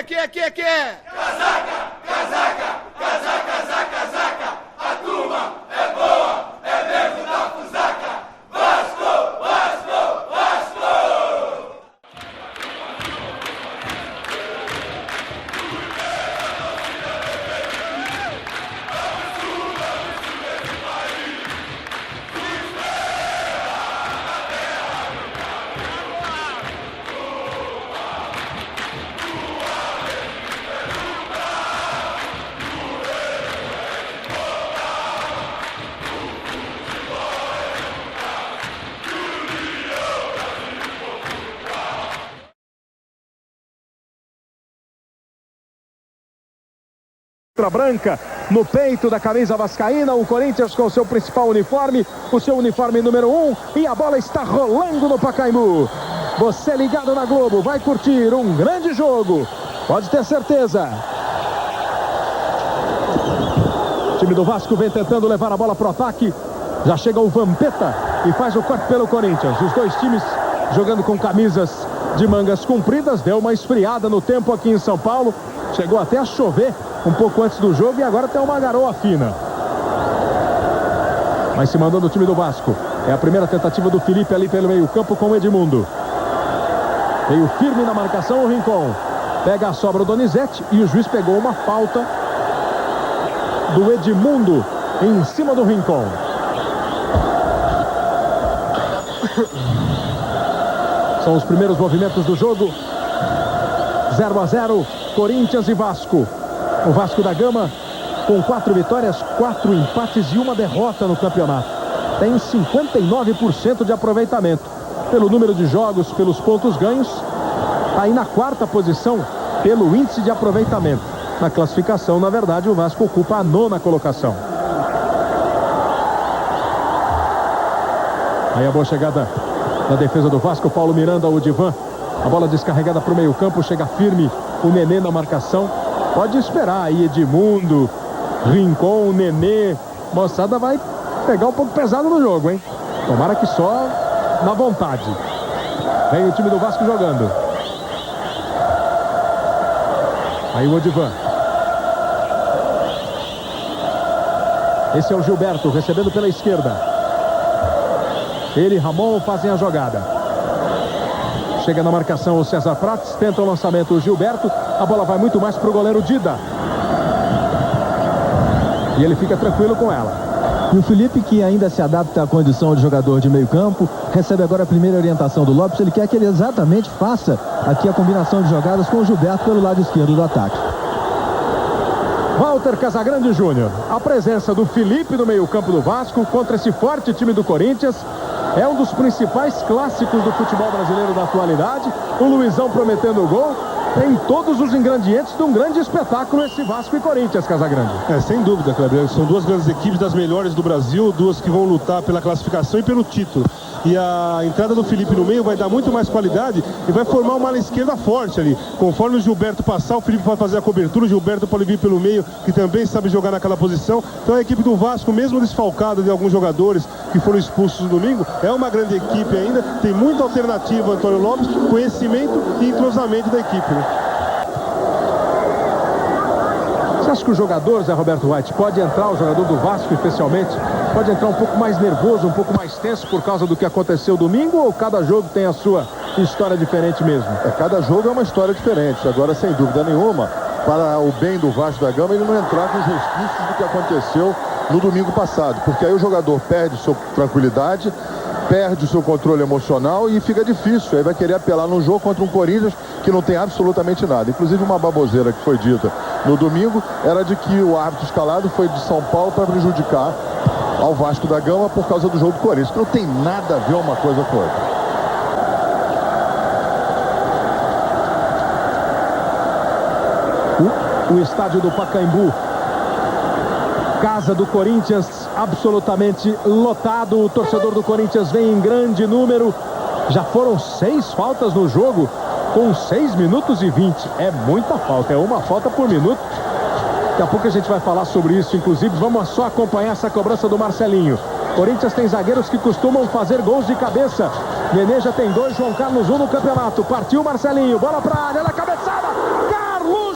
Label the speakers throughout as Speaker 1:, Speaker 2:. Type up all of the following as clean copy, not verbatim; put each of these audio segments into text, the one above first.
Speaker 1: Casaca, casaca, casaca, casaca, casaca. A turma é boa, é mesmo da fusaca. Vasco, Vasco, Vasco!
Speaker 2: Branca no peito da camisa vascaína, o Corinthians com seu principal uniforme, o seu uniforme número 1, e a bola está rolando no Pacaembu. Você ligado na Globo vai curtir um grande jogo, pode ter certeza. O time do Vasco vem tentando levar a bola para o ataque, já chega o Vampeta e faz o corte pelo Corinthians. Os dois times jogando com camisas de mangas compridas, deu uma esfriada no tempo aqui em São Paulo, chegou até a chover um pouco antes do jogo e agora tem uma garoa fina. Vai se mandando o time do Vasco. É a primeira tentativa do Felipe ali pelo meio campo com o Edmundo. Veio firme na marcação o Rincon. Pega a sobra o Donizete e o juiz pegou uma falta do Edmundo em cima do Rincon. São os primeiros movimentos do jogo. 0-0, Corinthians e Vasco. O Vasco da Gama com 4 vitórias, 4 empates e 1 derrota no campeonato. Tem 59% de aproveitamento. Pelo número de jogos, pelos pontos ganhos, está aí na 4ª posição pelo índice de aproveitamento. Na classificação, na verdade, o Vasco ocupa a 9ª colocação. Aí a boa chegada na defesa do Vasco, Paulo Miranda, o Divan. A bola descarregada para o meio campo, chega firme o Nenê na marcação. Pode esperar aí Edmundo, Rincon, Nenê. Moçada vai pegar um pouco pesado no jogo, hein? Tomara que só na vontade. Vem o time do Vasco jogando. Aí o Odivan. Esse é o Gilberto, recebendo pela esquerda. Ele e Ramon fazem a jogada. Chega na marcação o César Prates, tenta o lançamento o Gilberto. A bola vai muito mais para o goleiro Dida. E ele fica tranquilo com ela.
Speaker 3: E o Felipe, que ainda se adapta à condição de jogador de meio campo, recebe agora a primeira orientação do Lopes. Ele quer que ele exatamente faça aqui a combinação de jogadas com o Gilberto pelo lado esquerdo do ataque.
Speaker 2: Walter Casagrande Júnior. A presença do Felipe no meio campo do Vasco contra esse forte time do Corinthians é um dos principais clássicos do futebol brasileiro da atualidade. O Luizão prometendo o gol. Tem todos os ingredientes de um grande espetáculo esse Vasco e Corinthians, Casagrande.
Speaker 4: Sem dúvida, Kleber. São duas grandes equipes, das melhores do Brasil, duas que vão lutar pela classificação e pelo título. E a entrada do Felipe no meio vai dar muito mais qualidade e vai formar uma ala esquerda forte ali. Conforme o Gilberto passar, o Felipe vai fazer a cobertura, o Gilberto pode vir pelo meio, que também sabe jogar naquela posição. Então a equipe do Vasco, mesmo desfalcada de alguns jogadores que foram expulsos no domingo, é uma grande equipe ainda, tem muita alternativa, Antônio Lopes, conhecimento e entrosamento da equipe, né?
Speaker 2: Você acha que o jogador, Zé Roberto White, pode entrar, o jogador do Vasco especialmente, pode entrar um pouco mais nervoso, um pouco mais tenso por causa do que aconteceu domingo, ou cada jogo tem a sua história diferente mesmo?
Speaker 5: Cada jogo é uma história diferente. Agora, sem dúvida nenhuma, para o bem do Vasco da Gama, ele não entrar com os resquícios do que aconteceu no domingo passado, porque aí o jogador perde sua tranquilidade, perde o seu controle emocional e fica difícil. Aí vai querer apelar num jogo contra um Corinthians que não tem absolutamente nada. Inclusive uma baboseira que foi dita no domingo era de que o árbitro escalado foi de São Paulo para prejudicar ao Vasco da Gama por causa do jogo do Corinthians. Não tem nada a ver uma coisa com outra.
Speaker 2: O estádio do Pacaembu, casa do Corinthians, absolutamente lotado. O torcedor do Corinthians vem em grande número. Já foram 6 faltas no jogo, com 6 minutos e 20. É muita falta, é uma falta por minuto. Daqui a pouco a gente vai falar sobre isso, inclusive. Vamos só acompanhar essa cobrança do Marcelinho. Corinthians tem zagueiros que costumam fazer gols de cabeça. Nenê já tem 2, João Carlos 1 no campeonato. Partiu Marcelinho, bola pra área, na cabeçada. Carlos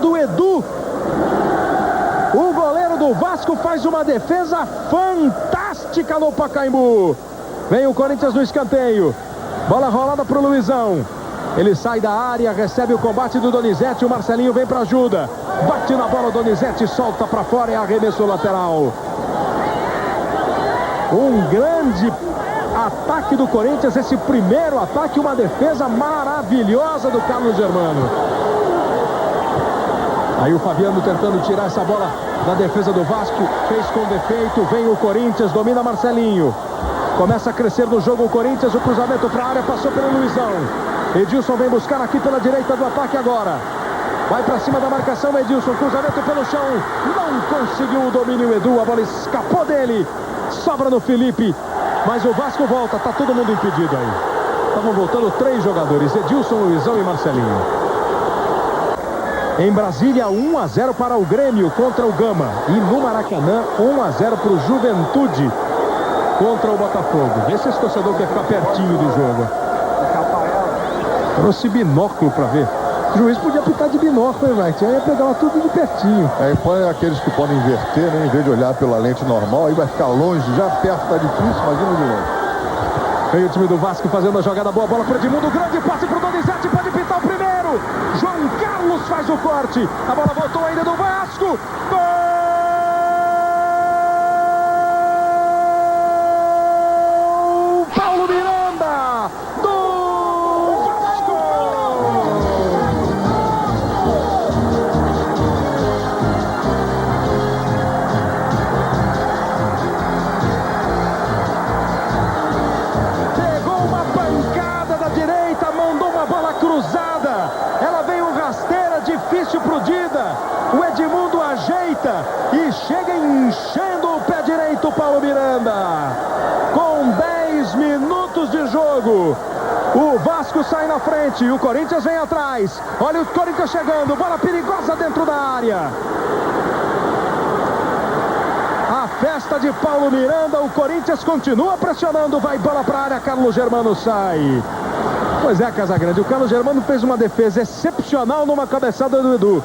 Speaker 2: do Edu. O goleiro do Vasco faz uma defesa fantástica no Pacaembu. Vem o Corinthians no escanteio. Bola rolada para o Luizão. Ele sai da área, recebe o combate do Donizete. O Marcelinho vem para ajuda. Bate na bola o Donizete, solta para fora e arremesso lateral. Um grande ataque do Corinthians. Esse primeiro ataque, uma defesa maravilhosa do Carlos Germano. Aí o Fabiano tentando tirar essa bola da defesa do Vasco. Fez com defeito. Vem o Corinthians, domina Marcelinho. Começa a crescer no jogo o Corinthians. O cruzamento para a área, passou pelo Luizão. Edilson vem buscar aqui pela direita do ataque agora. Vai para cima da marcação Edilson. Cruzamento pelo chão. Não conseguiu o domínio Edu. A bola escapou dele. Sobra no Felipe. Mas o Vasco volta. Tá todo mundo impedido aí. Estavam voltando 3 jogadores. Edilson, Luizão e Marcelinho. Em Brasília, 1-0 para o Grêmio contra o Gama. E no Maracanã, 1-0 para o Juventude contra o Botafogo. Vê se esse torcedor quer ficar pertinho do jogo. Trouxe binóculo para ver. O juiz podia pitar de binóculo, hein, vai? Ia pegar tudo de pertinho.
Speaker 5: Aí põe aqueles que podem inverter, né? Em vez de olhar pela lente normal, aí vai ficar longe. Já perto tá difícil, imagina de longe.
Speaker 2: Vem o time do Vasco fazendo a jogada, boa bola para Edmundo, grande passe para o Donizete, pode pintar o primeiro. João Carlos faz o corte. A bola voltou ainda do Vasco. Gol! Paulo Miranda do Vasco! Pegou uma pancada da direita, mandou uma bola cruzada. Ela veio rasteira, difícil pro Dida. O Edmundo ajeita e chega enchendo o pé direito, Paulo Miranda. Com 10 minutos de jogo, o Vasco sai na frente, o Corinthians vem atrás. Olha o Corinthians chegando, bola perigosa dentro da área. A festa de Paulo Miranda, o Corinthians continua pressionando, vai bola para a área, Carlos Germano sai. Pois é, Casagrande, o Carlos Germano fez uma defesa excepcional numa cabeçada do Edu.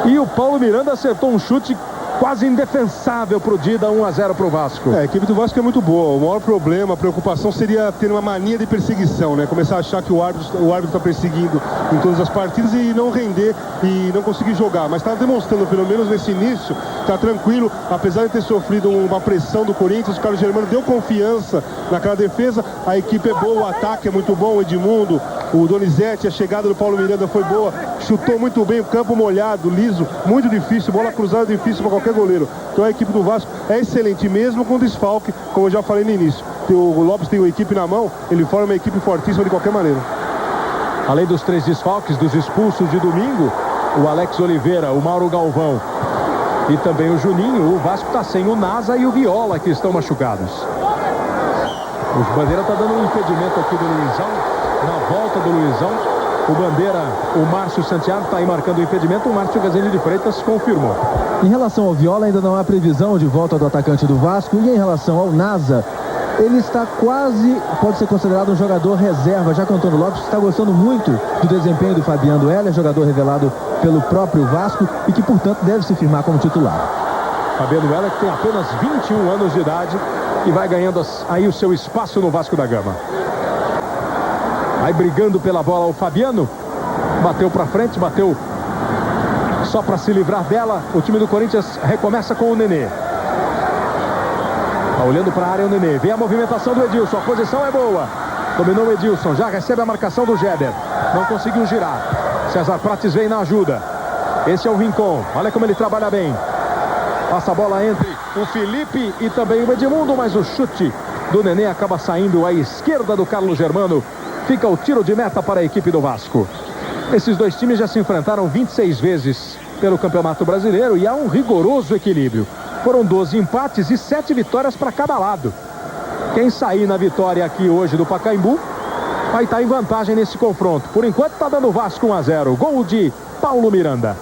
Speaker 2: E o Paulo Miranda acertou um chute quase indefensável para o Dida, 1-0 para o Vasco.
Speaker 4: A equipe do Vasco é muito boa. O maior problema, a preocupação seria ter uma mania de perseguição, né? Começar a achar que o árbitro está perseguindo em todas as partidas e não render e não conseguir jogar. Mas está demonstrando, pelo menos nesse início, está tranquilo. Apesar de ter sofrido uma pressão do Corinthians, o Carlos Germano deu confiança naquela defesa. A equipe é boa, o ataque é muito bom. O Edmundo, o Donizete, a chegada do Paulo Miranda foi boa. Chutou muito bem, o campo molhado, liso, muito difícil. Bola cruzada difícil para qualquer goleiro. Então a equipe do Vasco é excelente, mesmo com desfalque, como eu já falei no início. O Lopes tem uma equipe na mão, ele forma uma equipe fortíssima de qualquer maneira.
Speaker 2: Além dos 3 desfalques, dos expulsos de domingo, o Alex Oliveira, o Mauro Galvão e também o Juninho, o Vasco está sem o Nasa e o Viola, que estão machucados. O Bandeira está dando um impedimento aqui do Luizão, na volta do Luizão. O Bandeira, o Márcio Santiago está aí marcando o impedimento. O Márcio Gazini de Freitas confirmou.
Speaker 3: Em relação ao Viola, ainda não há previsão de volta do atacante do Vasco. E em relação ao Nasa, ele está quase, pode ser considerado um jogador reserva, já que o Antônio Lopes está gostando muito do desempenho do Fabiano Heller, jogador revelado pelo próprio Vasco e que, portanto, deve se firmar como titular.
Speaker 2: Fabiano Heller, que tem apenas 21 anos de idade e vai ganhando aí o seu espaço no Vasco da Gama. Aí brigando pela bola o Fabiano, bateu para frente, bateu só para se livrar dela. O time do Corinthians recomeça com o Nenê. Tá olhando para a área o Nenê, vem a movimentação do Edilson, a posição é boa. Dominou o Edilson, já recebe a marcação do Jeber, não conseguiu girar. César Prates vem na ajuda. Esse é o Rincon, olha como ele trabalha bem. Passa a bola entre o Felipe e também o Edmundo, mas o chute do Nenê acaba saindo à esquerda do Carlos Germano. Fica o tiro de meta para a equipe do Vasco. Esses dois times já se enfrentaram 26 vezes pelo Campeonato Brasileiro e há um rigoroso equilíbrio. Foram 12 empates e 7 vitórias para cada lado. Quem sair na vitória aqui hoje do Pacaembu vai estar em vantagem nesse confronto. Por enquanto está dando o Vasco 1-0. Gol de Paulo Miranda.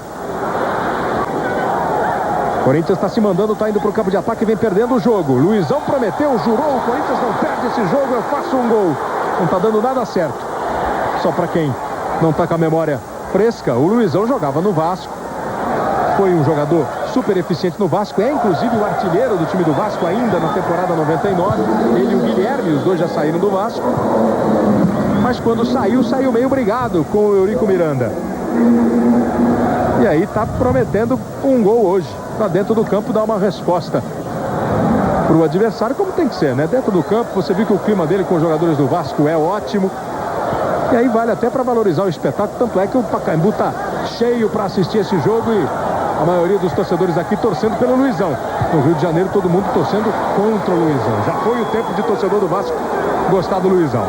Speaker 2: Corinthians está se mandando, está indo para o campo de ataque e vem perdendo o jogo. Luizão prometeu, jurou, o Corinthians não perde esse jogo, eu faço um gol. Não está dando nada certo. Só para quem não está com a memória fresca, o Luizão jogava no Vasco foi um jogador super eficiente no Vasco, é inclusive o artilheiro do time do Vasco ainda na temporada 99. Ele e o Guilherme, os dois já saíram do Vasco. Mas quando saiu meio brigado com o Eurico Miranda. E aí tá prometendo um gol hoje. Tá dentro do campo, dá uma resposta pro adversário, como tem que ser, né? Dentro do campo, você viu que o clima dele com os jogadores do Vasco é ótimo. E aí vale até para valorizar o espetáculo. Tanto é que o Pacaembu tá cheio para assistir esse jogo e a maioria dos torcedores aqui torcendo pelo Luizão. No Rio de Janeiro, todo mundo torcendo contra o Luizão. Já foi o tempo de torcedor do Vasco gostar do Luizão.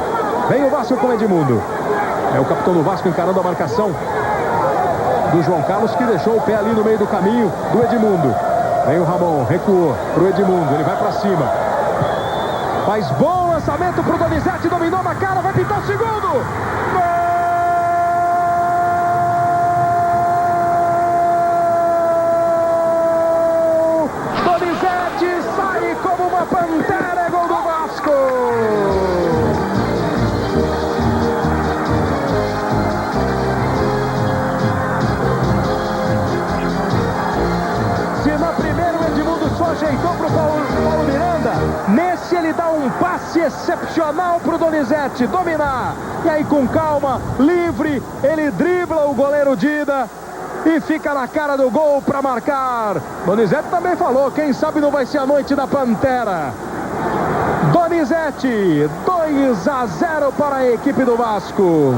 Speaker 2: Vem o Vasco com Edmundo. É o capitão do Vasco encarando a marcação do João Carlos, que deixou o pé ali no meio do caminho do Edmundo. Vem o Ramon, recuou pro Edmundo, ele vai para cima. Faz bom lançamento pro Donizete, dominou na cara, vai pintar o segundo. Gol! Donizete sai como uma pantera, é gol do Vasco! Se na primeira o Edmundo só ajeitou pro Paulo Miranda, nesse ele dá um passe excepcional pro Donizete dominar. E aí com calma, livre, ele dribla o goleiro Dida e fica na cara do gol para marcar. Donizete também falou, quem sabe não vai ser a noite da Pantera. Donizete, 2-0 para a equipe do Vasco.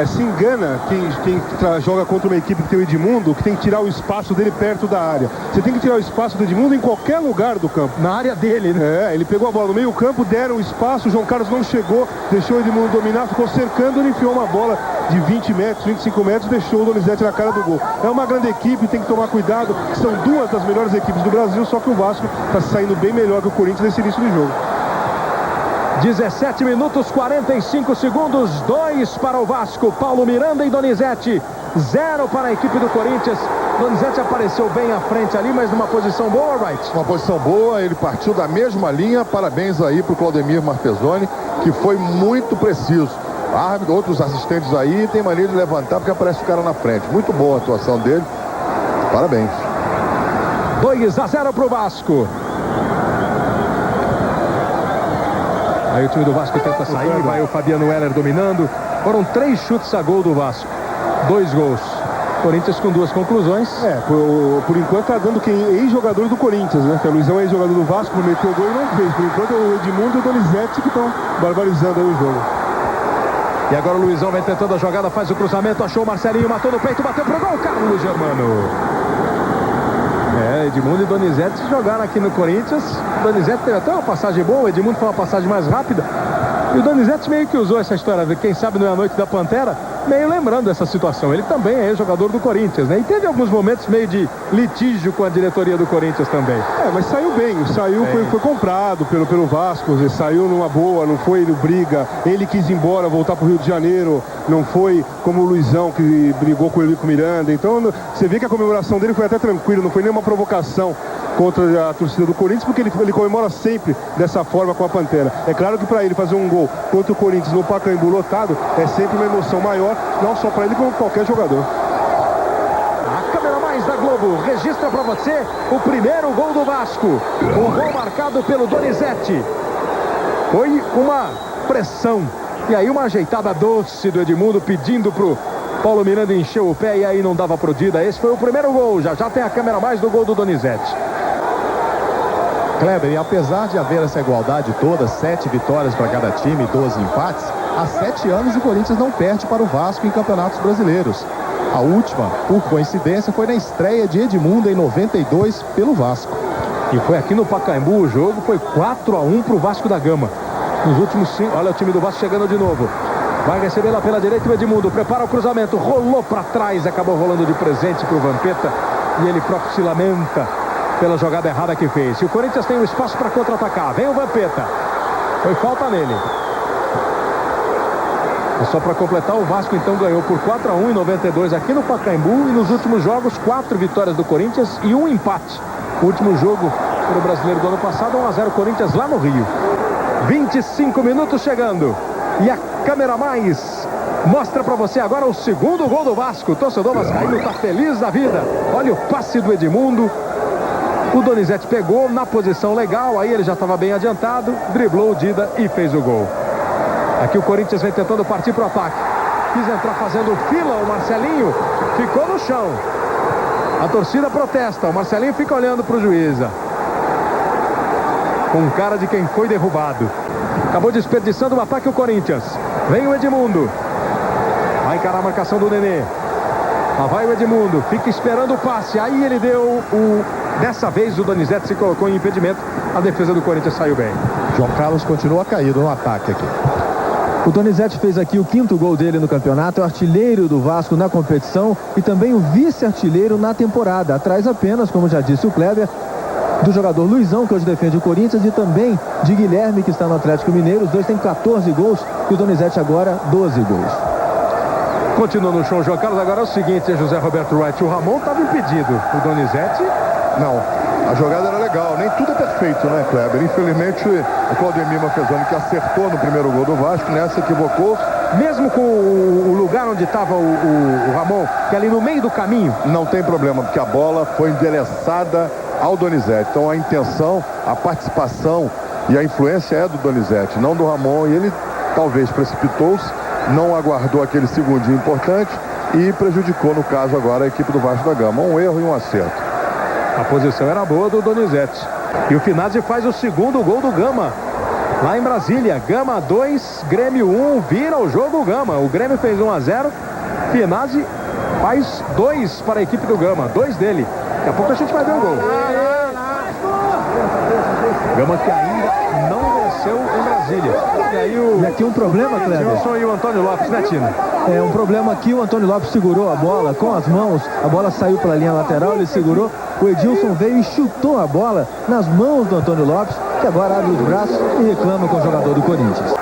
Speaker 4: Se engana quem joga contra uma equipe que tem o Edmundo, que tem que tirar o espaço dele perto da área. Você tem que tirar o espaço do Edmundo em qualquer lugar do campo.
Speaker 2: Na área dele, né?
Speaker 4: Ele pegou a bola no meio campo, deram espaço, o João Carlos não chegou, deixou o Edmundo dominar, ficou cercando, ele enfiou uma bola de 20 metros, 25 metros, deixou o Donizete na cara do gol. É uma grande equipe, tem que tomar cuidado, são duas das melhores equipes do Brasil, só que o Vasco está saindo bem melhor que o Corinthians nesse início do jogo.
Speaker 2: 17 minutos 45 segundos, 2 para o Vasco, Paulo Miranda e Donizete, 0 para a equipe do Corinthians. Donizete apareceu bem à frente ali, mas numa posição boa, Wright?
Speaker 5: Uma posição boa, ele partiu da mesma linha, parabéns aí para o Claudemir Marpesoni, que foi muito preciso. Árbitro, outros assistentes aí tem mania de levantar porque aparece o cara na frente. Muito boa a atuação dele, parabéns.
Speaker 2: 2-0 para o Vasco. Aí o time do Vasco tenta sair, vai o Fabiano Heller dominando. Foram 3 chutes a gol do Vasco. 2 gols. Corinthians com 2 conclusões.
Speaker 4: Por enquanto tá dando quem ex-jogador do Corinthians, né? Que o Luizão é ex-jogador do Vasco, meteu o gol e não fez. Por enquanto é o Edmundo e o Donizete que estão barbarizando aí o jogo.
Speaker 2: E agora o Luizão vai tentando a jogada, faz o cruzamento, achou o Marcelinho, matou no peito, bateu pro gol, Carlos Germano. Edmundo e Donizete jogaram aqui no Corinthians. O Donizete teve até uma passagem boa, o Edmundo foi uma passagem mais rápida. E o Donizete meio que usou essa história, quem sabe não é a noite da Pantera, meio lembrando essa situação. Ele também é jogador do Corinthians, né? E teve alguns momentos meio de litígio com a diretoria do Corinthians também.
Speaker 4: Mas saiu bem, foi comprado pelo Vasco, saiu numa boa, não foi no briga. Ele quis ir embora, voltar pro Rio de Janeiro, não foi como o Luizão que brigou com o Eurico Miranda. Então você vê que a comemoração dele foi até tranquila, não foi nenhuma provocação contra a torcida do Corinthians, porque ele comemora sempre dessa forma com a Pantera. É claro que para ele fazer um gol contra o Corinthians no Pacaembu lotado é sempre uma emoção maior, não só para ele como qualquer jogador.
Speaker 2: A câmera mais da Globo registra para você o primeiro gol do Vasco. Um gol marcado pelo Donizete. Foi uma pressão e aí uma ajeitada doce do Edmundo pedindo pro Paulo Miranda encher o pé e aí não dava pro Dida. Esse foi o primeiro gol, já tem a câmera mais do gol do Donizete.
Speaker 6: Kleber, e apesar de haver essa igualdade toda, 7 vitórias para cada time, 12 empates, há 7 anos o Corinthians não perde para o Vasco em campeonatos brasileiros. A última, por coincidência, foi na estreia de Edmundo em 92 pelo Vasco.
Speaker 2: E foi aqui no Pacaembu, o jogo foi 4-1 para o Vasco da Gama. Nos últimos 5, olha o time do Vasco chegando de novo. Vai receber lá pela direita o Edmundo, prepara o cruzamento, rolou para trás, acabou rolando de presente para o Vampeta. E ele próprio se lamenta pela jogada errada que fez. E o Corinthians tem um espaço para contra-atacar. Vem o Vampeta. Foi falta nele. E só para completar, o Vasco então ganhou por 4-1 em 92 aqui no Pacaembu. E nos últimos jogos, 4 vitórias do Corinthians e 1 empate. O último jogo para o brasileiro do ano passado, 1-0 Corinthians lá no Rio. 25 minutos chegando. E a câmera mais mostra pra você agora o segundo gol do Vasco. O torcedor vascaíno tá feliz da vida. Olha o passe do Edmundo. O Donizete pegou na posição legal, aí ele já estava bem adiantado, driblou o Dida e fez o gol. Aqui o Corinthians vem tentando partir pro ataque. Quis entrar fazendo fila, o Marcelinho ficou no chão. A torcida protesta, o Marcelinho fica olhando pro juiz. Com cara de quem foi derrubado. Acabou desperdiçando o ataque o Corinthians. Vem o Edmundo. Vai encarar a marcação do Nenê. Lá vai o Edmundo, fica esperando o passe. Aí ele deu o... Dessa vez o Donizete se colocou em impedimento. A defesa do Corinthians saiu bem.
Speaker 6: João Carlos continua caído no ataque aqui.
Speaker 3: O Donizete fez aqui o 5º gol dele no campeonato, é o artilheiro do Vasco na competição e também o vice-artilheiro na temporada. Atrás apenas, como já disse o Kleber, do jogador Luizão, que hoje defende o Corinthians, e também de Guilherme, que está no Atlético Mineiro. Os dois têm 14 gols e o Donizete agora 12 gols.
Speaker 2: Continua no chão o João Carlos. Agora é o seguinte, José Roberto Wright, o Ramon estava impedido. O Donizete...
Speaker 5: Não, a jogada era legal, nem tudo é perfeito, né, Kleber? Infelizmente, o Claudemir Maffezoni, que acertou no primeiro gol do Vasco, nessa equivocou.
Speaker 2: Mesmo com o lugar onde estava o Ramon, que é ali no meio do caminho.
Speaker 5: Não tem problema, porque a bola foi endereçada ao Donizete. Então a intenção, a participação e a influência é do Donizete, não do Ramon. E ele talvez precipitou-se, não aguardou aquele segundinho importante e prejudicou, no caso agora, a equipe do Vasco da Gama. Um erro e um acerto.
Speaker 2: A posição era boa do Donizete. E o Finazzi faz o segundo gol do Gama. Lá em Brasília. Gama 2, Grêmio 1. Vira o jogo Gama. O Grêmio fez 1-0. Finazzi faz 2 para a equipe do Gama. 2 dele. Daqui a pouco a gente vai ver o gol. Gama que ainda não venceu em Brasília. E aí
Speaker 3: E aqui um problema, Kleber.
Speaker 2: Gilson e o Antônio Lopes, né, Tino?
Speaker 3: É um problema aqui, o Antônio Lopes segurou a bola com as mãos, a bola saiu para a linha lateral, ele segurou, o Edilson veio e chutou a bola nas mãos do Antônio Lopes, que agora abre os braços e reclama com o jogador do Corinthians.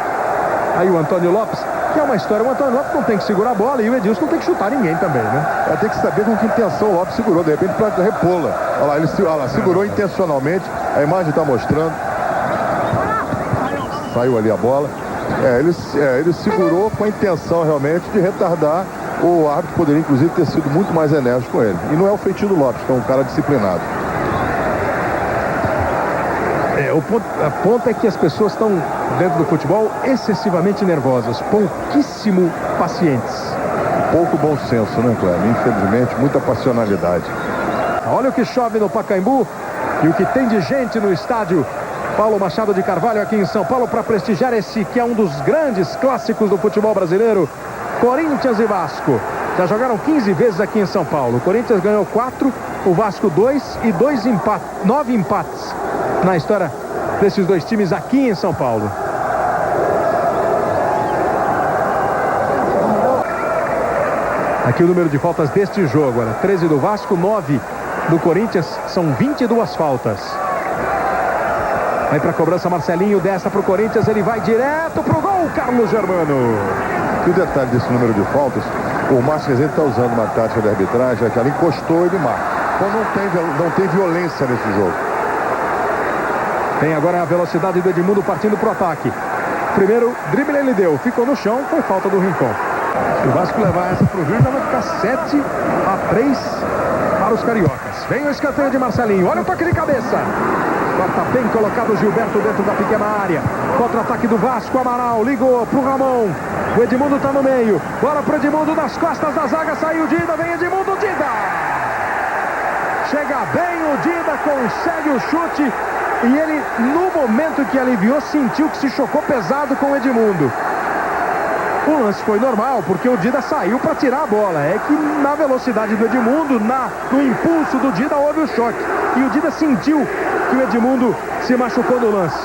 Speaker 2: Aí o Antônio Lopes, que é uma história, o Antônio Lopes não tem que segurar a bola e o Edilson não tem que chutar ninguém também, né?
Speaker 5: Tem que saber com que intenção o Lopes segurou, de repente para repô-la. Olha lá, ele segurou intencionalmente, a imagem está mostrando. Saiu ali a bola. Ele segurou com a intenção realmente de retardar. O árbitro poderia inclusive ter sido muito mais enérgico com ele. E não é o feitio do Lopes, que é um cara disciplinado.
Speaker 2: O ponto é que as pessoas estão dentro do futebol excessivamente nervosas, pouquíssimo pacientes.
Speaker 5: Pouco bom senso, né, Cleber? Infelizmente, muita passionalidade.
Speaker 2: Olha o que chove no Pacaembu e o que tem de gente no estádio Paulo Machado de Carvalho aqui em São Paulo para prestigiar esse que é um dos grandes clássicos do futebol brasileiro, Corinthians e Vasco. Já jogaram 15 vezes aqui em São Paulo. O Corinthians ganhou 4, o Vasco 2 e 9 empates na história desses dois times aqui em São Paulo. Aqui o número de faltas deste jogo, olha, 13 do Vasco, 9 do Corinthians, são 22 faltas. Vai para a cobrança Marcelinho, dessa para o Corinthians, ele vai direto para o gol, Carlos Germano.
Speaker 5: E o detalhe desse número de faltas, o Márcio Rezende está usando uma tática de arbitragem, é que ela encostou e ele marca. Então não tem violência nesse jogo.
Speaker 2: Tem agora a velocidade do Edmundo partindo para o ataque. Primeiro drible ele deu, ficou no chão, foi falta do Rincon. Se o Vasco levar essa para o juiz, já vai ficar 7-3 para os cariocas. Vem o escanteio de Marcelinho, olha o toque de cabeça. Corta bem colocado o Gilberto dentro da pequena área. Contra-ataque do Vasco, Amaral ligou pro Ramon. O Edmundo tá no meio. Bola pro Edmundo nas costas da zaga. Saiu o Dida, vem Edmundo, Dida. Chega bem o Dida, consegue o chute. E ele, no momento que aliviou, sentiu que se chocou pesado com o Edmundo. O lance foi normal, porque o Dida saiu para tirar a bola. É que na velocidade do Edmundo, no impulso do Dida, houve o choque. E o Dida sentiu que o Edmundo se machucou no lance.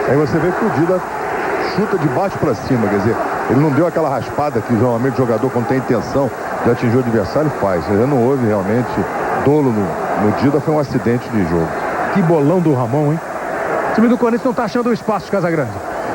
Speaker 5: Aí você vê que o Dida chuta de baixo para cima, quer dizer, ele não deu aquela raspada que geralmente o jogador, quando tem intenção de atingir o adversário, faz. Já não houve realmente dolo no Dida, foi um acidente de jogo.
Speaker 2: Que bolão do Ramon, hein? O time do Corinthians não está achando o espaço, Casagrande.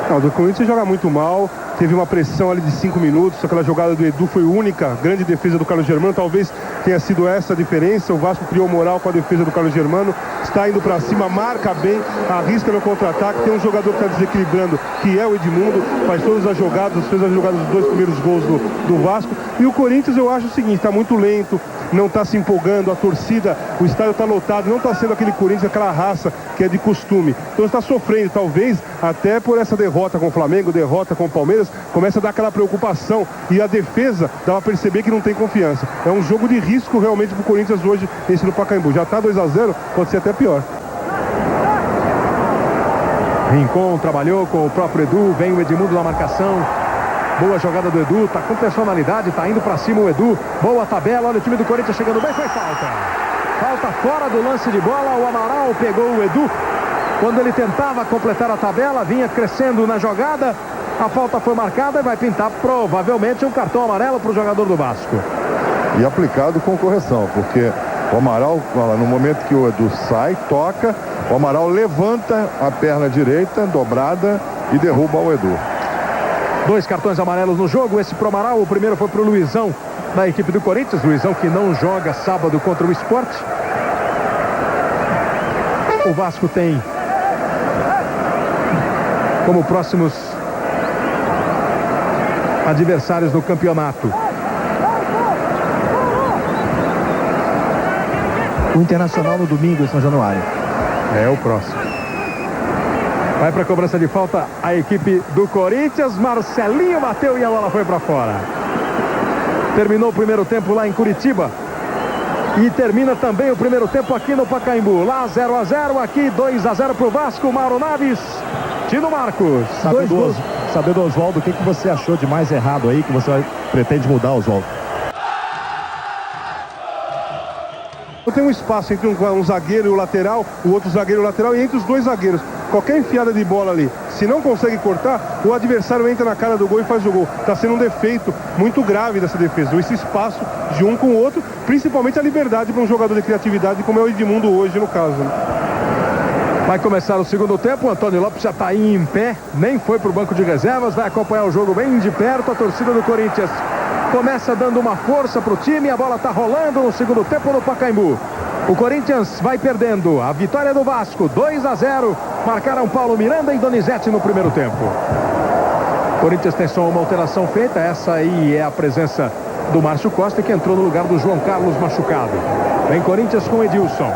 Speaker 4: Não, do Corinthians joga muito mal. teve uma pressão ali de 5 minutos, aquela jogada do Edu foi única, grande defesa do Carlos Germano, talvez tenha sido essa a diferença. O Vasco criou moral com a defesa do Carlos Germano, está indo para cima, marca bem, arrisca no contra-ataque, tem um jogador que está desequilibrando, que é o Edmundo, faz todas as jogadas, fez as jogadas dos 2 primeiros gols do Vasco. E o Corinthians, eu acho o seguinte, está muito lento, não está se empolgando, a torcida, o estádio está lotado, não está sendo aquele Corinthians, aquela raça que é de costume. Então está sofrendo, talvez até por essa derrota com o Flamengo, derrota com o Palmeiras, começa a dar aquela preocupação, e a defesa dá para perceber que não tem confiança. É um jogo de risco realmente para o Corinthians hoje, esse no Pacaembu. Já está 2-0, pode ser até pior.
Speaker 2: Rincon trabalhou com o próprio Edu, vem o Edmundo na marcação. Boa jogada do Edu, tá com personalidade, tá indo pra cima o Edu. Boa tabela, olha o time do Corinthians chegando bem, foi falta. Falta fora do lance de bola, o Amaral pegou o Edu. Quando ele tentava completar a tabela, vinha crescendo na jogada. A falta foi marcada e vai pintar provavelmente um cartão amarelo para o jogador do Vasco.
Speaker 5: E aplicado com correção, porque o Amaral, no momento que o Edu sai, toca, o Amaral levanta a perna direita, dobrada, e derruba o Edu.
Speaker 2: 2 cartões amarelos no jogo, esse pro Amaral, o primeiro foi pro Luizão, da equipe do Corinthians. Luizão que não joga sábado contra o Sport. O Vasco tem como próximos adversários no campeonato
Speaker 3: O Internacional no domingo em São Januário.
Speaker 2: É o próximo. Vai para a cobrança de falta a equipe do Corinthians. Marcelinho bateu e a bola foi para fora. Terminou o primeiro tempo lá em Curitiba. E termina também o primeiro tempo aqui no Pacaembu. Lá 0-0, aqui 2-0 para o Vasco. Mauro Naves, Tino Marcos.
Speaker 6: Saber do Oswaldo, o que você achou de mais errado aí, que você pretende mudar, Oswaldo?
Speaker 4: Tem um espaço entre um zagueiro e o lateral, o outro zagueiro e o lateral, e entre os 2 zagueiros. Qualquer enfiada de bola ali, se não consegue cortar, o adversário entra na cara do gol e faz o gol. Está sendo um defeito muito grave dessa defesa, esse espaço de um com o outro, principalmente a liberdade para um jogador de criatividade como é o Edmundo hoje no caso.
Speaker 2: Vai começar o segundo tempo, o Antônio Lopes já está aí em pé, nem foi para o banco de reservas, vai acompanhar o jogo bem de perto. A torcida do Corinthians começa dando uma força para o time, a bola está rolando no segundo tempo no Pacaembu. O Corinthians vai perdendo, a vitória do Vasco, 2-0, marcaram Paulo Miranda e Donizete no primeiro tempo. O Corinthians tem só uma alteração feita, essa aí é a presença do Márcio Costa, que entrou no lugar do João Carlos machucado. Vem Corinthians com Edilson.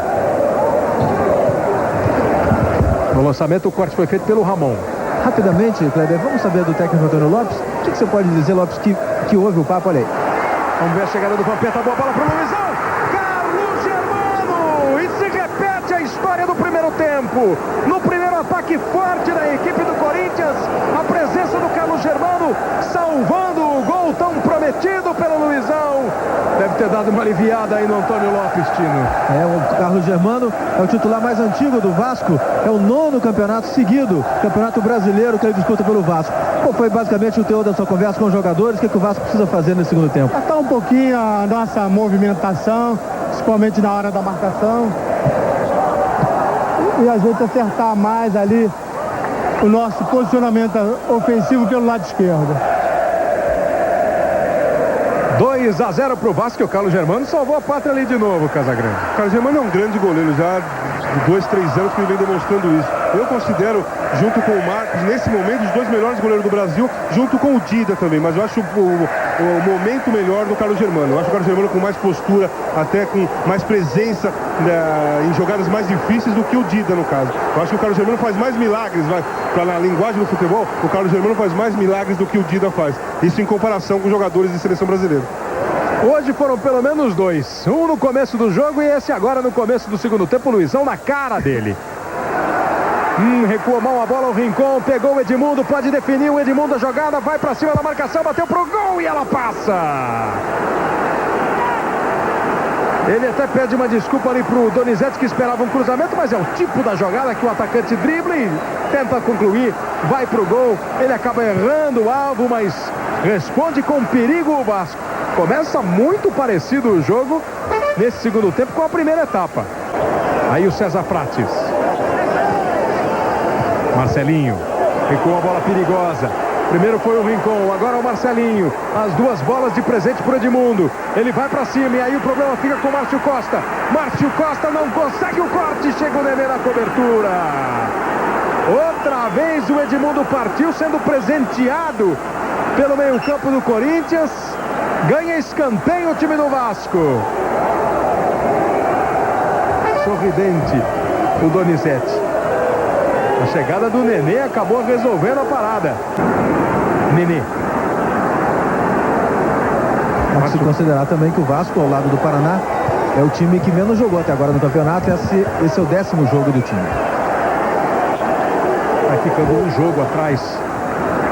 Speaker 2: No lançamento o corte foi feito pelo Ramon.
Speaker 3: Rapidamente, Kleber, vamos saber do técnico Antônio Lopes. O que você pode dizer, Lopes, que houve o papo? Olha aí.
Speaker 2: Vamos ver a chegada do Vampeta, boa bola para o Luizão. Carlos Germano! E se repete a história do primeiro tempo. No primeiro ataque forte da equipe do Corinthians, a presença do Carlos Germano salvando o gol tão prometido pelo Luizão. Deve ter dado uma aliviada aí no Antônio Lopes, Tino.
Speaker 3: O Carlos Germano é o titular mais antigo do Vasco, é o 9º campeonato seguido, campeonato brasileiro que ele disputa pelo Vasco. Qual foi basicamente o teor da sua conversa com os jogadores? O que o Vasco precisa fazer nesse segundo tempo?
Speaker 7: Está um pouquinho a nossa movimentação, principalmente na hora da marcação. E a gente acertar mais ali o nosso posicionamento ofensivo pelo lado esquerdo.
Speaker 2: 2-0 para o Vasco, e o Carlos Germano salvou a pátria ali de novo, Casagrande.
Speaker 4: O Carlos Germano é um grande goleiro, já de 2, 3 anos que ele vem demonstrando isso. Eu considero, junto com o Marcos, nesse momento, os 2 melhores goleiros do Brasil, junto com o Dida também, mas eu acho o momento melhor do Carlos Germano. Eu acho o Carlos Germano com mais postura, até com mais presença em jogadas mais difíceis do que o Dida, no caso. Eu acho que o Carlos Germano faz mais milagres, na linguagem do futebol, o Carlos Germano faz mais milagres do que o Dida faz. Isso em comparação com jogadores de seleção brasileira.
Speaker 2: Hoje foram pelo menos 2. Um no começo do jogo e esse agora no começo do segundo tempo. O Luizão na cara dele. Recua mal a bola, o Rincon pegou o Edmundo, pode definir o Edmundo a jogada, vai pra cima da marcação, bateu pro gol e ela passa. Ele até pede uma desculpa ali pro Donizete, que esperava um cruzamento, mas é o tipo da jogada que o atacante dribla e tenta concluir, vai pro gol. Ele acaba errando o alvo, mas responde com perigo o Vasco. Começa muito parecido o jogo nesse segundo tempo com a primeira etapa. Aí o César Prates. Marcelinho. Ficou uma bola perigosa. Primeiro foi o Rincon, agora o Marcelinho. As duas bolas de presente para o Edmundo. Ele vai para cima e aí o problema fica com o Márcio Costa. Márcio Costa não consegue o corte, chega o Nenê na cobertura. Outra vez o Edmundo partiu sendo presenteado pelo meio-campo do Corinthians. Ganha escanteio o time do Vasco. Sorridente o Donizete. A chegada do Nenê acabou resolvendo a parada. Nenê.
Speaker 3: Vamos se considerar também que o Vasco, ao lado do Paraná, é o time que menos jogou até agora no campeonato. Esse é o 10º jogo do time.
Speaker 2: Vai ficando um jogo atrás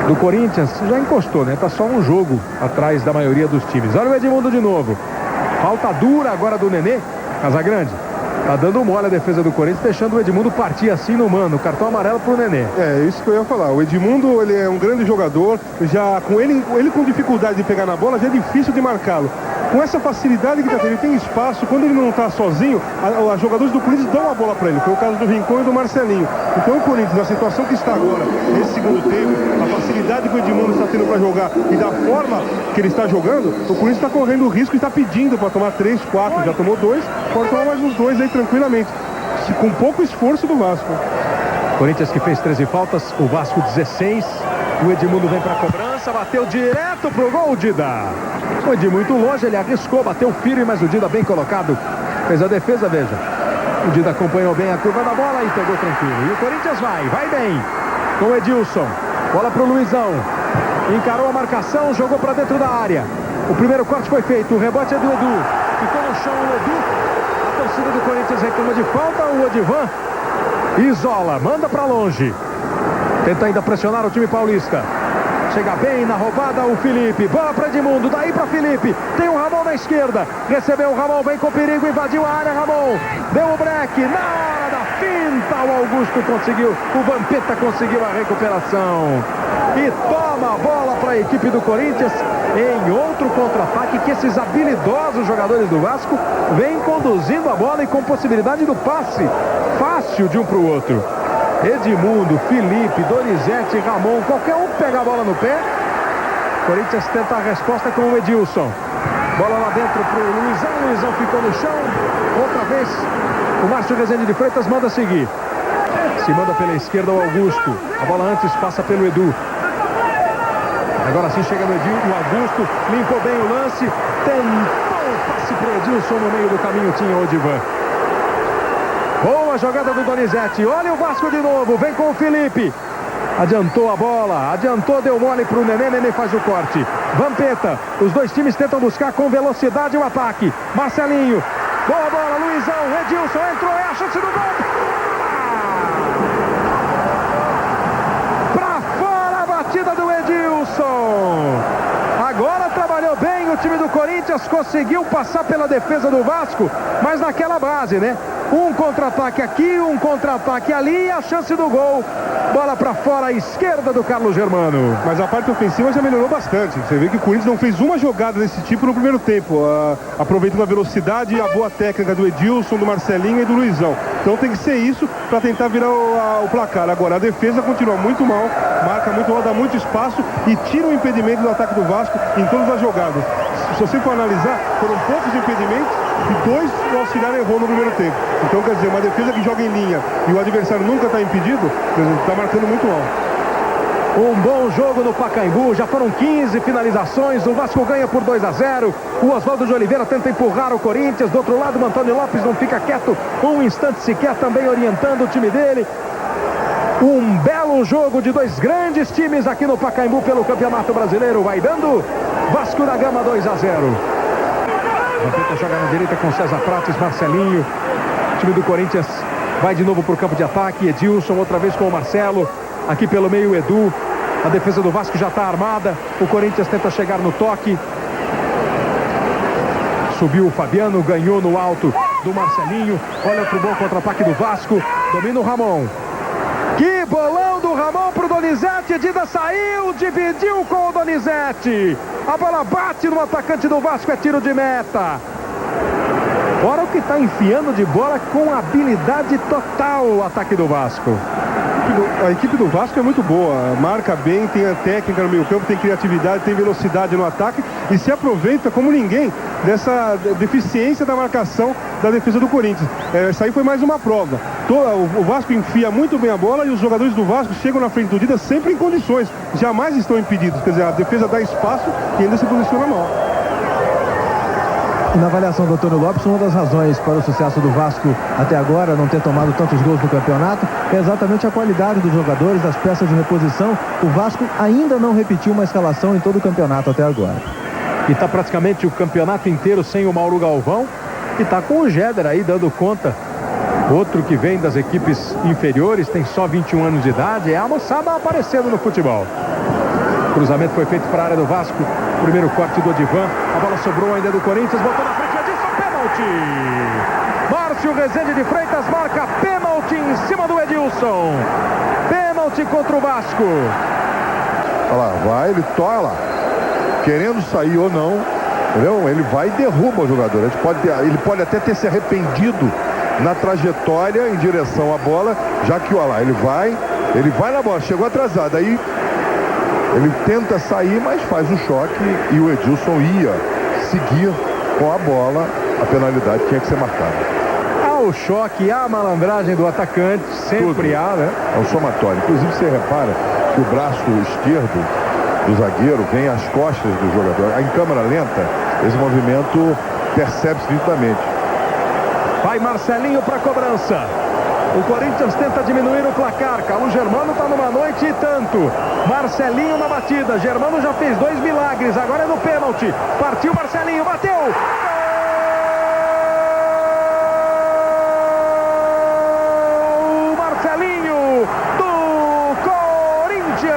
Speaker 2: do Corinthians. Já encostou, né? Tá só um jogo atrás da maioria dos times. Olha o Edmundo de novo. Falta dura agora do Nenê. Casagrande. Tá dando mole a defesa do Corinthians, deixando o Edmundo partir assim no mano. Cartão amarelo pro Nenê.
Speaker 4: É, isso que eu ia falar. O Edmundo, ele é um grande jogador. Já com ele com dificuldade de pegar na bola, já é difícil de marcá-lo. Com essa facilidade que ele tem espaço, quando ele não está sozinho, os jogadores do Corinthians dão a bola para ele. Foi o caso do Rincon e do Marcelinho. Então o Corinthians, na situação que está agora, nesse segundo tempo, a facilidade que o Edmundo está tendo para jogar e da forma que ele está jogando, o Corinthians está correndo o risco e está pedindo para tomar 3, 4, já tomou 2, pode tomar mais uns 2 aí tranquilamente, com pouco esforço do Vasco.
Speaker 2: Corinthians que fez 13 faltas, o Vasco 16. O Edmundo vem para a cobrança, bateu direto pro gol, Dida. Foi de muito longe, ele arriscou, bateu firme, mas o Dida bem colocado. Fez a defesa, veja. O Dida acompanhou bem a curva da bola e pegou tranquilo. E o Corinthians vai bem. Com o Edilson. Bola pro Luizão. Encarou a marcação, jogou para dentro da área. O primeiro corte foi feito, o rebote é do Edu. Ficou no chão o Edu. A torcida do Corinthians reclama de falta, o Odivan isola, manda para longe. Tenta ainda pressionar o time paulista. Chega bem na roubada o Felipe. Bola para Edmundo, daí para Felipe. Tem o Ramon na esquerda. Recebeu o Ramon, vem com perigo, invadiu a área, Ramon. Deu o break, na hora da finta o Augusto conseguiu. O Vampeta conseguiu a recuperação. E toma a bola para a equipe do Corinthians em outro contra-ataque que esses habilidosos jogadores do Vasco vêm conduzindo a bola e com possibilidade do passe fácil de um para o outro. Edmundo, Felipe, Donizete, Ramon, qualquer um pega a bola no pé. Corinthians tenta a resposta com o Edilson. Bola lá dentro pro Luizão. Luizão ficou no chão. Outra vez o Márcio Rezende de Freitas manda seguir. Se manda pela esquerda o Augusto. A bola antes passa pelo Edu. Agora sim chega no Augusto. Limpou bem o lance. Tentou o passe pro Edilson. No meio do caminho tinha o Odivan. Boa jogada do Donizete. Olha o Vasco de novo. Vem com o Felipe. Adiantou a bola. Adiantou, deu mole pro Nenê. Nenê faz o corte. Vampeta. Os dois times tentam buscar com velocidade o ataque. Marcelinho. Boa bola. Luizão. Edilson entrou. É a chance do gol. Pra fora a batida do Edilson. Agora trabalhou bem o time do Corinthians. Conseguiu passar pela defesa do Vasco. Mas naquela base, né? Um contra-ataque aqui, um contra-ataque ali e a chance do gol. Bola para fora à esquerda do Carlos Germano.
Speaker 4: Mas a parte ofensiva já melhorou bastante. Você vê que o Corinthians não fez uma jogada desse tipo no primeiro tempo. Aproveitando a velocidade e a boa técnica do Edilson, do Marcelinho e do Luizão. Então tem que ser isso para tentar virar o placar. Agora a defesa continua muito mal, marca muito mal, dá muito espaço e tira o impedimento do ataque do Vasco em todas as jogadas. Se você for analisar, foram poucos impedimentos e 2 o auxiliar errou no primeiro tempo. Então, quer dizer, uma defesa que joga em linha e o adversário nunca está impedido, está marcando muito mal.
Speaker 2: Um bom jogo no Pacaembu, já foram 15 finalizações, o Vasco ganha por 2-0. O Oswaldo de Oliveira tenta empurrar o Corinthians, do outro lado o Antônio Lopes não fica quieto um instante sequer, também orientando o time dele. Um belo jogo de 2 grandes times aqui no Pacaembu pelo Campeonato Brasileiro, vai dando Vasco da Gama 2-0. Tenta jogar na direita com César Prates, Marcelinho. O time do Corinthians vai de novo para o campo de ataque. Edilson outra vez com o Marcelo. Aqui pelo meio o Edu. A defesa do Vasco já está armada. O Corinthians tenta chegar no toque. Subiu o Fabiano, ganhou no alto do Marcelinho. Olha pro bom contra-ataque do Vasco. Domina o Ramon. Que bolão do Ramon pro Donizete. Dida saiu, dividiu com o Donizete. A bola bate no atacante do Vasco, é tiro de meta. Fora o que está enfiando de bola com habilidade total o ataque do Vasco.
Speaker 4: A equipe do Vasco é muito boa, marca bem, tem a técnica no meio campo, tem criatividade, tem velocidade no ataque e se aproveita como ninguém dessa deficiência da marcação da defesa do Corinthians. Essa aí foi mais uma prova. O Vasco enfia muito bem a bola e os jogadores do Vasco chegam na frente do Dida sempre em condições, jamais estão impedidos, quer dizer, a defesa dá espaço e ainda se posiciona mal.
Speaker 3: Na avaliação do Antônio Lopes, uma das razões para o sucesso do Vasco até agora, não ter tomado tantos gols no campeonato, é exatamente a qualidade dos jogadores, das peças de reposição. O Vasco ainda não repetiu uma escalação em todo o campeonato até agora.
Speaker 2: E está praticamente o campeonato inteiro sem o Mauro Galvão. E está com o Jéder aí dando conta. Outro que vem das equipes inferiores, tem só 21 anos de idade. É a moçada aparecendo no futebol. O cruzamento foi feito para a área do Vasco. Primeiro corte do Odivan. A bola sobrou ainda do Corinthians. Botou na frente. Edilson, pênalti. Márcio Rezende de Freitas marca pênalti em cima do Edilson. Pênalti contra o Vasco.
Speaker 5: Olha lá, vai, ele toca lá. Querendo sair ou não, entendeu? Ele vai e derruba o jogador. Ele pode até ter se arrependido na trajetória em direção à bola, já que, olha lá, ele vai na bola, chegou atrasado. Aí ele tenta sair, mas faz um choque e o Edilson ia seguir com a bola. A penalidade tinha que ser marcada.
Speaker 2: Há o choque, há a malandragem do atacante, sempre há, né?
Speaker 5: É um somatório. Inclusive, você repara que o braço esquerdo do zagueiro vem às costas do jogador. Em câmera lenta, esse movimento percebe-se nitidamente.
Speaker 2: Vai Marcelinho para a cobrança. O Corinthians tenta diminuir o placar. Carlos Germano está numa noite e tanto. Marcelinho na batida. Germano já fez 2 milagres. Agora é no pênalti. Partiu Marcelinho, bateu. Gol! Marcelinho do Corinthians.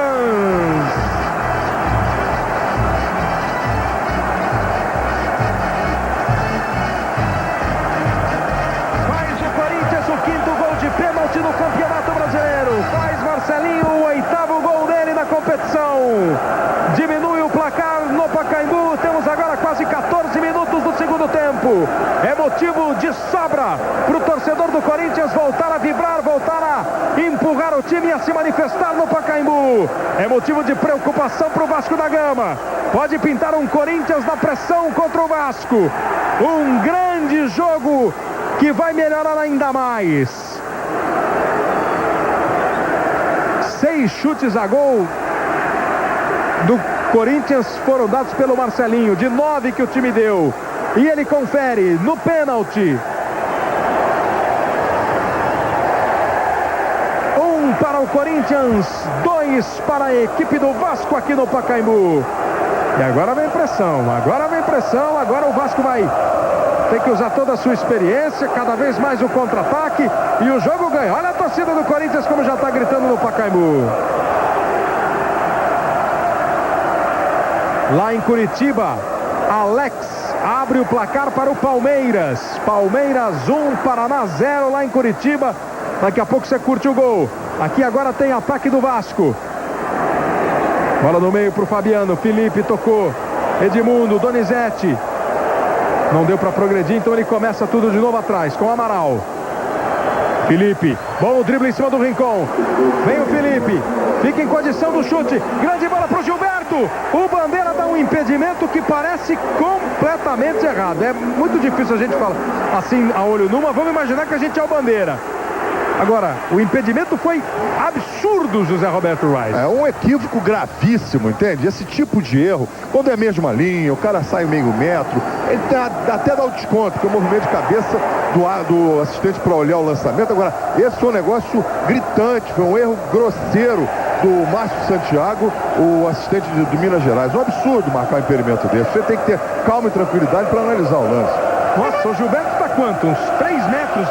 Speaker 2: Faz o Corinthians o 5º gol de pênalti no Campeonato Brasileiro. Faz Marcelinho o 8º gol dele na competição. Diminui o placar no Pacaembu. Temos agora quase 14 minutos do segundo tempo. É motivo de sobra para o torcedor do Corinthians voltar a vibrar, voltar a empurrar o time e a se manifestar no Pacaembu. É motivo de preocupação para o Vasco da Gama. Pode pintar um Corinthians na pressão contra o Vasco. Um grande jogo que vai melhorar ainda mais. 6 chutes a gol do Corinthians foram dados pelo Marcelinho, de 9 que o time deu. E ele confere no pênalti. 1 para o Corinthians, 2 para a equipe do Vasco aqui no Pacaembu. E agora vem pressão, agora o Vasco vai ter que usar toda a sua experiência, cada vez mais o contra-ataque e o jogo ganha. Olha a torcida do Corinthians como já está gritando no Pacaembu. Lá em Curitiba, Alex abre o placar para o Palmeiras. Palmeiras 1, Paraná 0 lá em Curitiba. Daqui a pouco você curte o gol. Aqui agora tem ataque do Vasco. Bola no meio para o Fabiano. Felipe tocou. Edmundo, Donizete. Não deu para progredir, então ele começa tudo de novo atrás com o Amaral. Felipe, bom o drible em cima do Rincon. Vem o Felipe, fica em condição do chute. Grande bola para o Gilberto. O Bandeira dá um impedimento que parece completamente errado. É muito difícil a gente falar assim a olho nu, mas vamos imaginar que a gente é o Bandeira. Agora, o impedimento foi absurdo, José Roberto Reis.
Speaker 5: É um equívoco gravíssimo, entende? Esse tipo de erro, quando é a mesma linha, o cara sai meio metro, ele até dá o desconto, que é o movimento de cabeça do assistente para olhar o lançamento. Agora, esse foi um negócio gritante, foi um erro grosseiro do Márcio Santiago, o assistente do Minas Gerais. Um absurdo marcar um impedimento desse. Você tem que ter calma e tranquilidade para analisar o lance.
Speaker 2: Nossa, o Gilberto está quanto? Uns 3 metros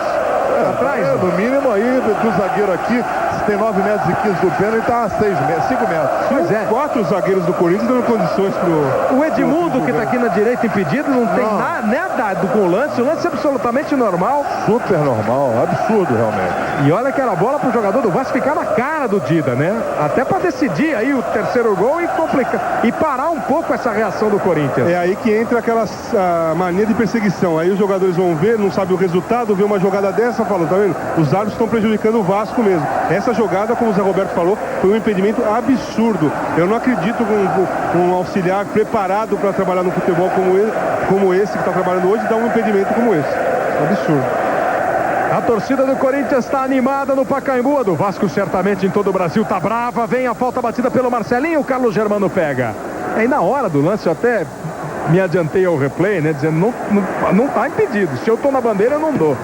Speaker 2: atrás?
Speaker 5: No mínimo aí, do zagueiro aqui, se tem 9 metros e 15 do pênalti, está a 5 metros.
Speaker 2: Pois é.
Speaker 4: 4 zagueiros do Corinthians dando condições pro...
Speaker 2: O Edmundo, que está aqui na direita impedido, não tem nada com o lance. O lance é absolutamente normal.
Speaker 5: Super normal, absurdo realmente.
Speaker 2: E olha que era bola para o jogador do Vasco ficar na cara do Dida, né? Até para decidir aí o terceiro gol e complicar. E parar um pouco essa reação do Corinthians.
Speaker 4: É aí que entra aquela mania de perseguição. Aí os jogadores vão ver, não sabem o resultado, vê uma jogada dessa, falam, tá vendo? Os árbitros estão prejudicando o Vasco mesmo. Essa essa jogada, como o Zé Roberto falou, foi um impedimento absurdo. Eu não acredito com um auxiliar preparado para trabalhar no futebol como esse que está trabalhando hoje, dar um impedimento como esse. Absurdo.
Speaker 2: A torcida do Corinthians está animada no Pacaembu. A do Vasco certamente em todo o Brasil está brava. Vem a falta batida pelo Marcelinho. O Carlos Germano pega. E na hora do lance eu até me adiantei ao replay, né? Dizendo, não está impedido. Se eu estou na bandeira, eu não dou.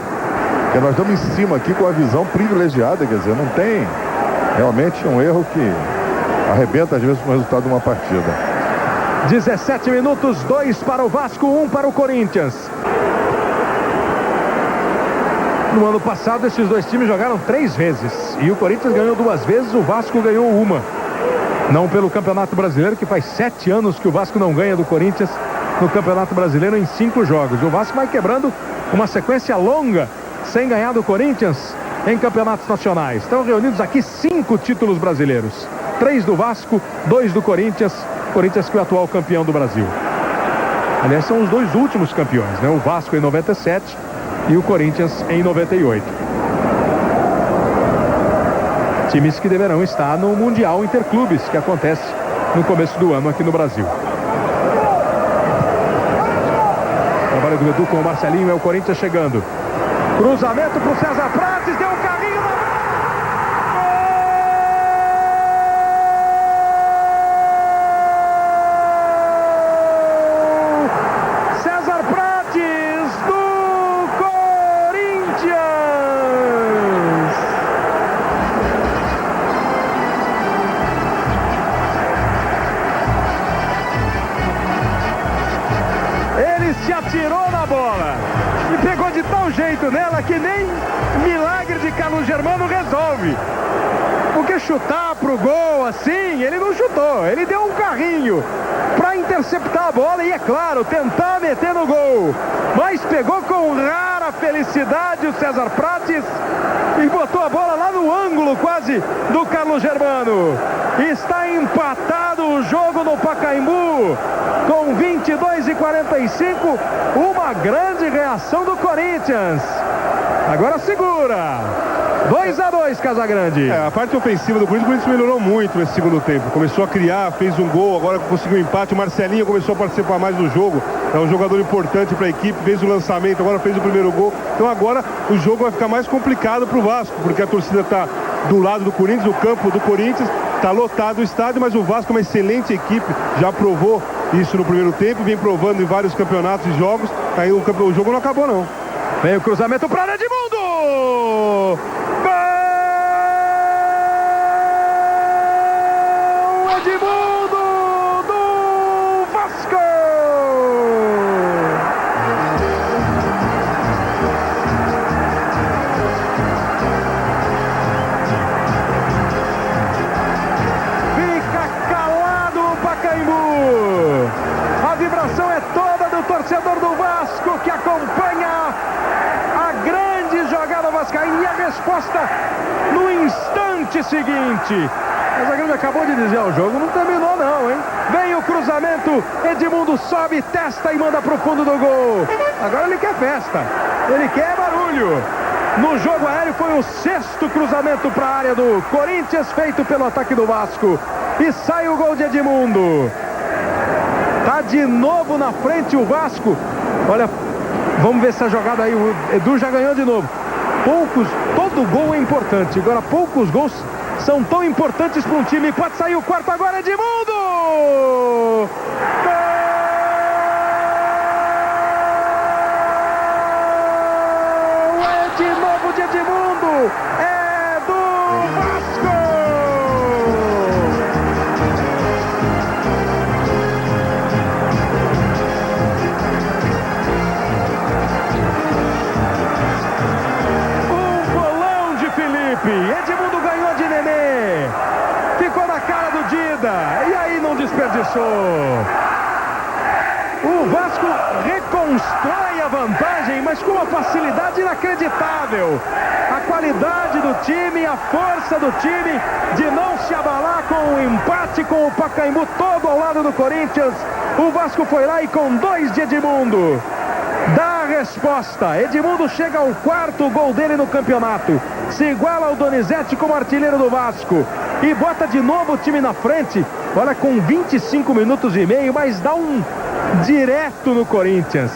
Speaker 5: Porque nós estamos em cima aqui com a visão privilegiada, quer dizer, não tem realmente um erro que arrebenta às vezes com o resultado de uma partida.
Speaker 2: 17 minutos, 2 para o Vasco, 1 para o Corinthians. No ano passado, esses dois times jogaram 3 vezes. E o Corinthians ganhou 2 vezes, o Vasco ganhou 1. Não pelo Campeonato Brasileiro, que faz 7 anos que o Vasco não ganha do Corinthians no Campeonato Brasileiro em 5 jogos. O Vasco vai quebrando uma sequência longa sem ganhar do Corinthians em campeonatos nacionais. Estão reunidos aqui 5 títulos brasileiros. 3 do Vasco, 2 do Corinthians. Corinthians que é o atual campeão do Brasil. Aliás, são os 2 últimos campeões, né? O Vasco em 97 e o Corinthians em 98. Times que deverão estar no Mundial Interclubes, que acontece no começo do ano aqui no Brasil. Trabalho do Edu com o Marcelinho, é o Corinthians chegando. Cruzamento para o César Prates, deu um carrinho na... César Prates do Corinthians. Ele se atirou na bola e pegou de tal jeito nela que nem milagre de Carlos Germano resolve. Porque chutar pro gol assim, ele não chutou, ele deu um carrinho para interceptar a bola e, é claro, tentar meter no gol. Mas pegou com rara felicidade o César Prates e botou a bola lá no ângulo quase do Carlos Germano. Está empatado o jogo no Pacaembu com 22:45, uma grande reação do Corinthians. Agora segura. 2-2, Casagrande.
Speaker 4: A parte ofensiva do Corinthians melhorou muito nesse segundo tempo. Começou a criar, fez um gol, agora conseguiu um empate. O Marcelinho começou a participar mais do jogo. É um jogador importante para a equipe, fez o lançamento, agora fez o primeiro gol. Então agora o jogo vai ficar mais complicado para o Vasco, porque a torcida está do lado do Corinthians, o campo do Corinthians, está lotado o estádio, mas o Vasco é uma excelente equipe, já provou isso no primeiro tempo, vem provando em vários campeonatos e jogos. Aí o jogo não acabou, não.
Speaker 2: Vem o cruzamento para Edmundo! Edmundo do Vasco! Fica calado o Pacaembu. A vibração é toda do torcedor do Vasco que acompanha a grande jogada vascaína e a resposta no instante seguinte. Mas a grande acabou de dizer, o jogo não terminou não, hein? Vem o cruzamento, Edmundo sobe, testa e manda pro fundo do gol. Agora ele quer festa, ele quer barulho. No jogo aéreo foi o 6º cruzamento para a área do Corinthians, feito pelo ataque do Vasco. E sai o gol de Edmundo. Tá de novo na frente o Vasco. Olha, vamos ver essa jogada aí, o Edu já ganhou de novo. Todo gol é importante, agora poucos gols são tão importantes para um time. Pode sair o 4º agora, Edmundo! Gol! É de novo de Edmundo! É do Vasco! Um bolão de Felipe! Edmundo ganhou de Nenê! Ficou na cara do Dida! E aí não desperdiçou! O Vasco reconstrói a vantagem, mas com uma facilidade inacreditável. A qualidade do time, a força do time de não se abalar com o empate, com o Pacaembu todo ao lado do Corinthians. O Vasco foi lá e com 2 de Edmundo dá a resposta. Edmundo chega ao 4º gol dele no campeonato. Se iguala ao Donizete como artilheiro do Vasco. E bota de novo o time na frente. Olha, com 25 minutos e meio, mas dá um direto no Corinthians.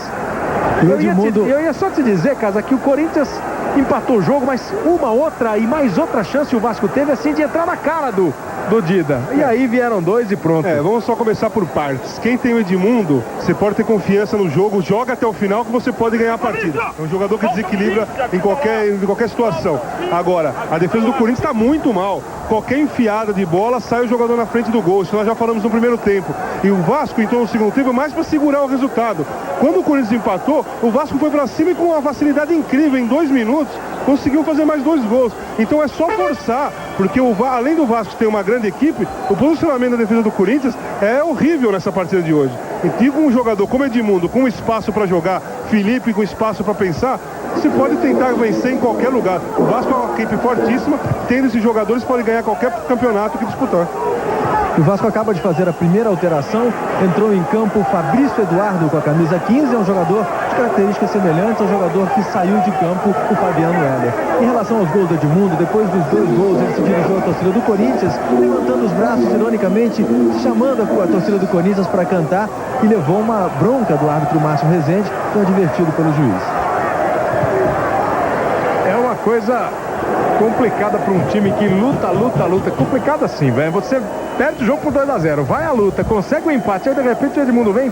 Speaker 2: Eu ia só te dizer, Casa, que o Corinthians empatou o jogo, mas uma outra e mais outra chance o Vasco teve, assim, de entrar na cara do Dida. E aí vieram 2 e pronto.
Speaker 4: Vamos só começar por partes. Quem tem o Edmundo, você pode ter confiança no jogo, joga até o final que você pode ganhar a partida. É um jogador que desequilibra em qualquer situação. Agora, a defesa do Corinthians está muito mal. Qualquer enfiada de bola, sai o jogador na frente do gol. Isso nós já falamos no primeiro tempo. E o Vasco entrou no segundo tempo mais para segurar o resultado. Quando o Corinthians empatou, o Vasco foi para cima e com uma facilidade incrível, em 2 minutos, conseguiu fazer mais 2 gols. Então é só forçar, porque além do Vasco ter uma grande equipe, o posicionamento da defesa do Corinthians é horrível nessa partida de hoje. E com um jogador como Edmundo, com espaço para jogar, Felipe com espaço para pensar, você pode tentar vencer em qualquer lugar. O Vasco é uma equipe fortíssima, tendo esses jogadores, pode ganhar qualquer campeonato que disputar.
Speaker 3: O Vasco acaba de fazer a primeira alteração. Entrou em campo o Fabrício Eduardo com a camisa 15. É um jogador de características semelhantes ao jogador que saiu de campo, o Fabiano Heller. Em relação aos gols do Edmundo, depois dos 2 gols, ele se dirigiu à torcida do Corinthians, levantando os braços, ironicamente, chamando a torcida do Corinthians para cantar, e levou uma bronca do árbitro Márcio Rezende, foi advertido pelo juiz.
Speaker 2: É uma coisa complicada para um time que luta. Complicada assim, velho. Você perde o jogo por 2-0, vai à luta, consegue o empate, aí de repente o Edmundo vem,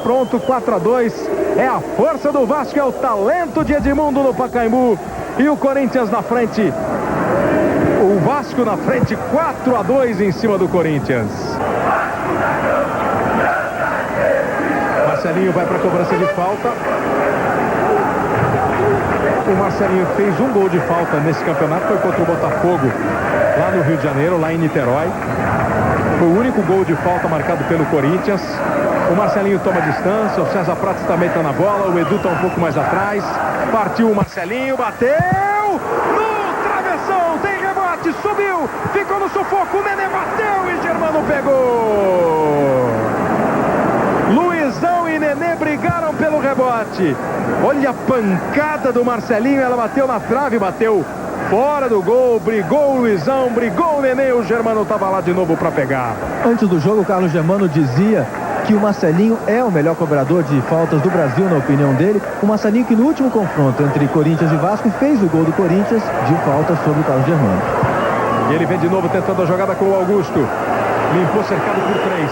Speaker 2: pronto, 4-2. É a força do Vasco, é o talento de Edmundo no Pacaembu. E o Corinthians na frente. O Vasco na frente, 4-2 em cima do Corinthians. Marcelinho vai para a cobrança de falta. O Marcelinho fez um gol de falta nesse campeonato, foi contra o Botafogo, lá no Rio de Janeiro, lá em Niterói. Foi o único gol de falta marcado pelo Corinthians. O Marcelinho toma distância, o César Prates também está na bola, o Edu está um pouco mais atrás. Partiu o Marcelinho, bateu no travessão, tem rebote, subiu, ficou no sufoco, o Nenê bateu e Germano pegou. Luizão e Nenê brigaram pelo rebote. Olha a pancada do Marcelinho, ela bateu na trave, bateu fora do gol, brigou o Luizão, brigou o Nenê, o Germano estava lá de novo para pegar.
Speaker 3: Antes do jogo, o Carlos Germano dizia que o Marcelinho é o melhor cobrador de faltas do Brasil, na opinião dele. O Marcelinho que no último confronto entre Corinthians e Vasco fez o gol do Corinthians de falta sobre o Carlos Germano.
Speaker 2: E ele vem de novo tentando a jogada com o Augusto. Limpou, cercado por 3.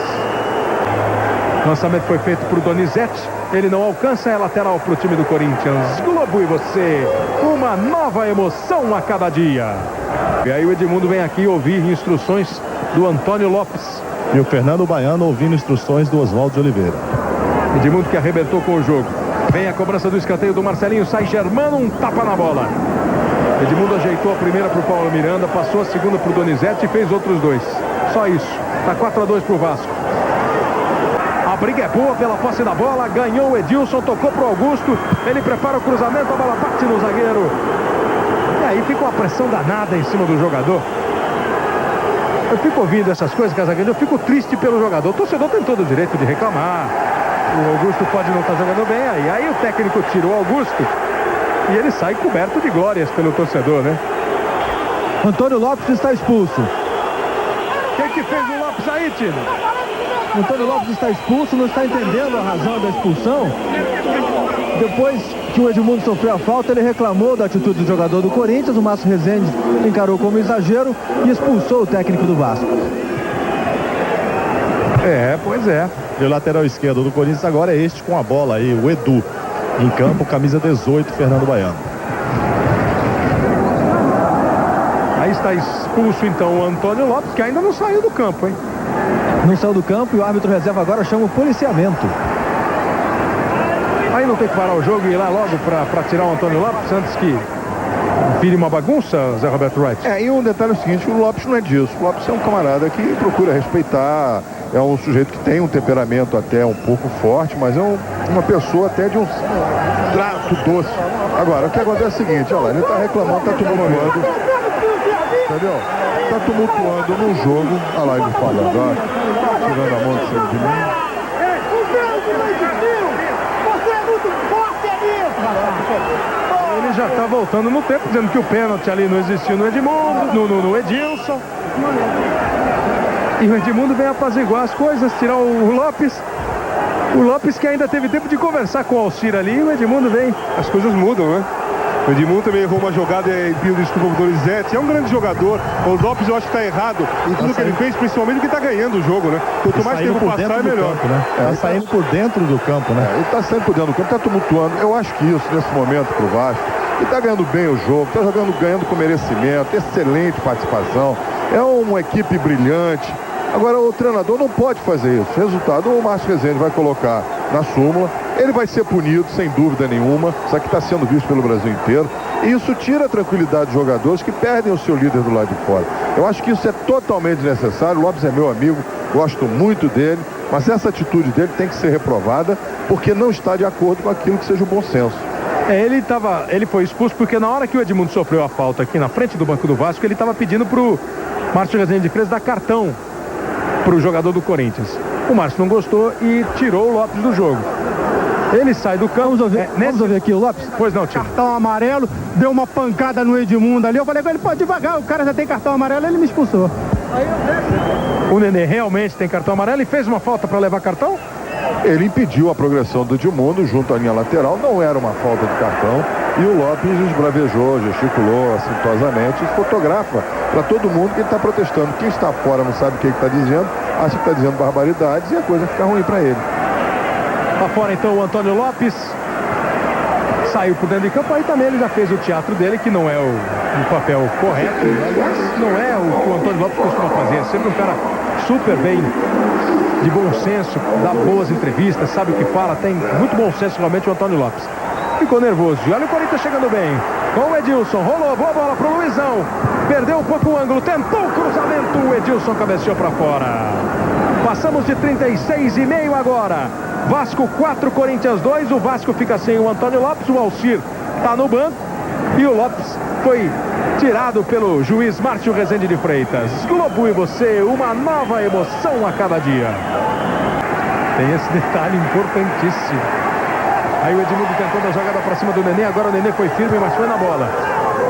Speaker 2: O lançamento foi feito por Donizete. Ele não alcança, é lateral para o time do Corinthians. Globo e você, uma nova emoção a cada dia. E aí o Edmundo vem aqui ouvir instruções do Antônio Lopes.
Speaker 6: E o Fernando Baiano ouvindo instruções do Oswaldo de Oliveira.
Speaker 2: Edmundo que arrebentou com o jogo. Vem a cobrança do escanteio do Marcelinho, sai Germano, um tapa na bola. Edmundo ajeitou a primeira para o Paulo Miranda, passou a segunda para o Donizete e fez outros 2. Só isso. Está 4-2 para o Vasco. A briga é boa pela posse da bola, ganhou o Edilson, tocou para o Augusto, ele prepara o cruzamento, a bola bate no zagueiro. E aí fica uma pressão danada em cima do jogador. Eu fico ouvindo essas coisas, Casagrande, eu fico triste pelo jogador. O torcedor tem todo o direito de reclamar. O Augusto pode não estar jogando bem, aí o técnico tirou o Augusto e ele sai coberto de glórias pelo torcedor, né?
Speaker 3: Antônio Lopes está expulso.
Speaker 2: Quem que fez o Lopes aí, Tino?
Speaker 3: Antônio Lopes está expulso, não está entendendo a razão da expulsão. Depois que o Edmundo sofreu a falta, ele reclamou da atitude do jogador do Corinthians. O Márcio Rezende encarou como exagero e expulsou o técnico do Vasco.
Speaker 2: Pois é.
Speaker 6: E o lateral esquerdo do Corinthians agora é este com a bola aí, o Edu. Em campo, camisa 18, Fernando Baiano.
Speaker 2: Aí está expulso então o Antônio Lopes, que ainda não saiu do campo, hein?
Speaker 3: Não saiu do campo e o árbitro reserva agora chama o policiamento.
Speaker 2: Aí não tem que parar o jogo e ir lá logo para tirar o Antônio Lopes antes que vire uma bagunça, Zé Roberto Wright?
Speaker 5: E um detalhe é o seguinte, o Lopes não é disso. O Lopes é um camarada que procura respeitar, é um sujeito que tem um temperamento até um pouco forte, mas é uma pessoa até de um trato doce. Agora, o que acontece é o seguinte, olha lá, ele está reclamando, está tumultuando, entendeu? Está tumultuando no jogo, olha lá ele falando, ó, tirando a mão de cima de mim.
Speaker 1: Você é muito forte!
Speaker 2: Ele já está voltando no tempo, dizendo que o pênalti ali não existiu no Edmundo, no Edilson. E o Edmundo vem apaziguar as coisas, tirar o Lopes. O Lopes que ainda teve tempo de conversar com o Alcir ali, o Edmundo vem.
Speaker 4: As coisas mudam, né? O Edmundo também errou uma jogada e pediu desculpa pro Donizete. É um grande jogador. O Lopes eu acho que está errado em tudo que ele fez, principalmente que está ganhando o jogo, né? Quanto mais tempo passar, é melhor.
Speaker 6: Campo, né? Tá saindo por dentro do campo, né?
Speaker 5: Ele está saindo por dentro do campo, está tumultuando. Eu acho que isso, nesse momento, pro Vasco, ele está ganhando bem o jogo, está ganhando com merecimento, excelente participação. É uma equipe brilhante. Agora, o treinador não pode fazer isso. Resultado, o Márcio Rezende vai colocar na súmula. Ele vai ser punido, sem dúvida nenhuma. Isso aqui está sendo visto pelo Brasil inteiro. E isso tira a tranquilidade dos jogadores que perdem o seu líder do lado de fora. Eu acho que isso é totalmente necessário. O Lopes é meu amigo, gosto muito dele. Mas essa atitude dele tem que ser reprovada, porque não está de acordo com aquilo que seja o bom senso.
Speaker 2: Ele foi expulso porque na hora que o Edmundo sofreu a falta aqui na frente do banco do Vasco, ele estava pedindo pro Márcio Rezende de Freitas dar cartão pro jogador do Corinthians. O Márcio não gostou e tirou o Lopes do jogo. Ele sai do campo.
Speaker 3: Vamos ouvir aqui o Lopes?
Speaker 2: Pois não, tio.
Speaker 7: Cartão amarelo, deu uma pancada no Edmundo ali. Eu falei com ele, pode devagar, o cara já tem cartão amarelo, ele me expulsou.
Speaker 2: O Nenê realmente tem cartão amarelo e fez uma falta para levar cartão?
Speaker 5: Ele impediu a progressão do Edmundo junto à linha lateral. Não era uma falta de cartão. E o Lopes esbravejou, gesticulou assintosamente e fotografa para todo mundo que ele está protestando. Quem está fora não sabe o que ele está dizendo, acha que está dizendo barbaridades e a coisa fica ruim para ele.
Speaker 2: Tá fora então o Antônio Lopes. Saiu por dentro de campo. Aí também ele já fez o teatro dele, que não é o papel correto. Aliás, não é o que o Antônio Lopes costuma fazer. É sempre um cara super bem, de bom senso, dá boas entrevistas, sabe o que fala, tem muito bom senso realmente o Antônio Lopes. Ficou nervoso. E olha o Corinthians chegando bem. Com o Edilson, rolou, boa bola pro Luizão. Perdeu um pouco o ângulo, tentou o cruzamento. O Edilson cabeceou para fora. Passamos de 36,5 agora. Vasco 4, Corinthians 2. O Vasco fica sem o Antônio Lopes. O Alcir tá no banco. E o Lopes foi tirado pelo juiz Márcio Rezende de Freitas. Globo e você, uma nova emoção a cada dia. Tem esse detalhe importantíssimo. Aí o Edmundo tentando a jogada para cima do Nenê. Agora o Nenê foi firme, mas foi na bola.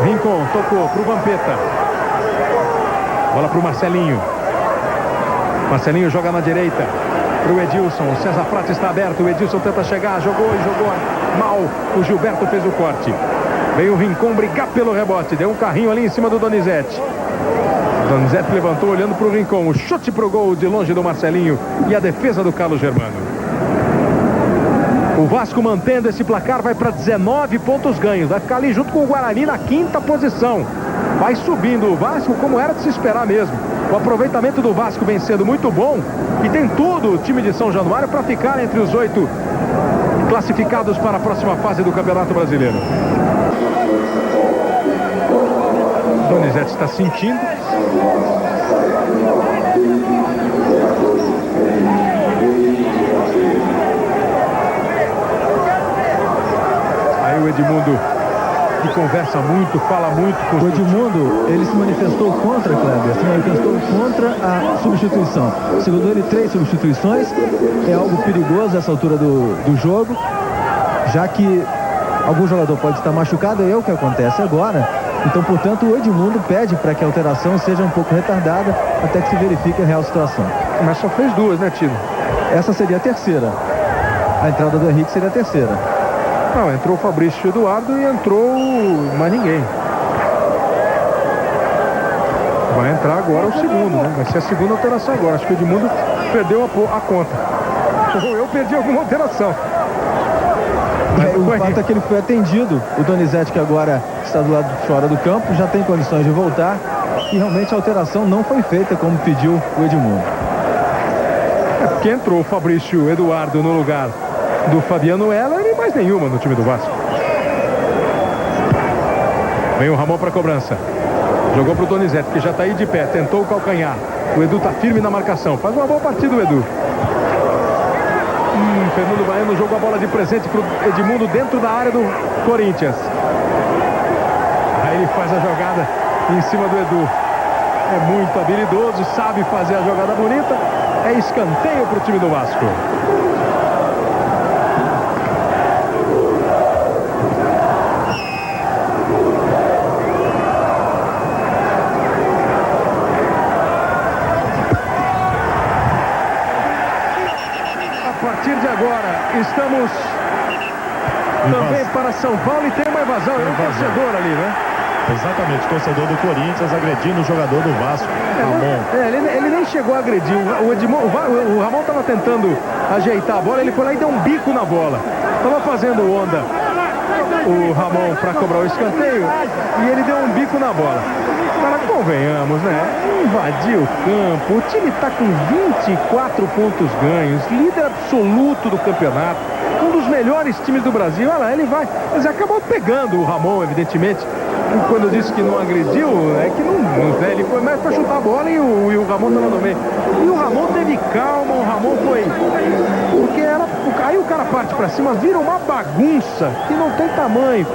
Speaker 2: Rincon tocou pro Vampeta. Bola pro Marcelinho. Marcelinho joga na direita pro Edilson. O César Prata está aberto. O Edilson tenta chegar, jogou e jogou mal. O Gilberto fez o corte. Veio o Rincon brigar pelo rebote. Deu um carrinho ali em cima do Donizete. Donizete levantou olhando pro Rincon. O chute pro gol de longe do Marcelinho. E a defesa do Carlos Germano. O Vasco mantendo esse placar vai para 19 pontos ganhos. Vai ficar ali junto com o Guarani na 5ª posição. Vai subindo o Vasco como era de se esperar mesmo. O aproveitamento do Vasco vem sendo muito bom. E tem tudo o time de São Januário para ficar entre os 8 classificados para a próxima fase do Campeonato Brasileiro. Donizete está sentindo. Aí o Edmundo, que conversa muito, fala muito com
Speaker 3: o Edmundo, ele se manifestou contra, Kleber, se manifestou contra a substituição. Segundo ele, 3 substituições. É algo perigoso essa altura do jogo, já que algum jogador pode estar machucado, é o que acontece agora. Então, portanto, o Edmundo pede para que a alteração seja um pouco retardada até que se verifique a real situação.
Speaker 2: Mas só fez 2, né, Tino?
Speaker 3: Essa seria a terceira. A entrada do Henrique seria a terceira.
Speaker 2: Não, entrou o Fabrício Eduardo e entrou mais ninguém. Vai entrar agora o segundo, né? Vai ser a segunda alteração agora. Acho que o Edmundo perdeu a conta. Ou eu perdi alguma alteração.
Speaker 3: O fato é que ele foi atendido. O Donizete, que agora está do lado de fora do campo, já tem condições de voltar. E realmente a alteração não foi feita como pediu o Edmundo.
Speaker 2: É porque entrou o Fabrício Eduardo no lugar do Fabiano Heller e mais nenhuma no time do Vasco. Vem o Ramon para a cobrança. Jogou para o Donizete, que já está aí de pé. Tentou o calcanhar. O Edu está firme na marcação. Faz uma boa partida o Edu. Fernando Baiano jogou a bola de presente para o Edmundo dentro da área do Corinthians. Aí ele faz a jogada em cima do Edu. É muito habilidoso, sabe fazer a jogada bonita. É escanteio para o time do Vasco. partir de agora, estamos também para São Paulo e tem uma invasão. É um torcedor ali, né?
Speaker 6: Exatamente, torcedor do Corinthians agredindo o jogador do Vasco, Ramon.
Speaker 2: Ele nem chegou a agredir. O Ramon estava tentando ajeitar a bola, ele foi lá e deu um bico na bola. Estava fazendo onda o Ramon para cobrar o escanteio e ele deu um bico na bola. Cara, convenhamos, né? Invadiu o campo. O time está com 24 pontos ganhos, líder absoluto do campeonato, um dos melhores times do Brasil. Olha lá, ele acabou pegando o Ramon, evidentemente. Quando eu disse que não agrediu, é que não né? Ele foi mais para chutar a bola e o Ramon estava no meio. E o Ramon teve calma, o Ramon foi. Porque aí o cara parte para cima, vira uma bagunça que não tem tamanho.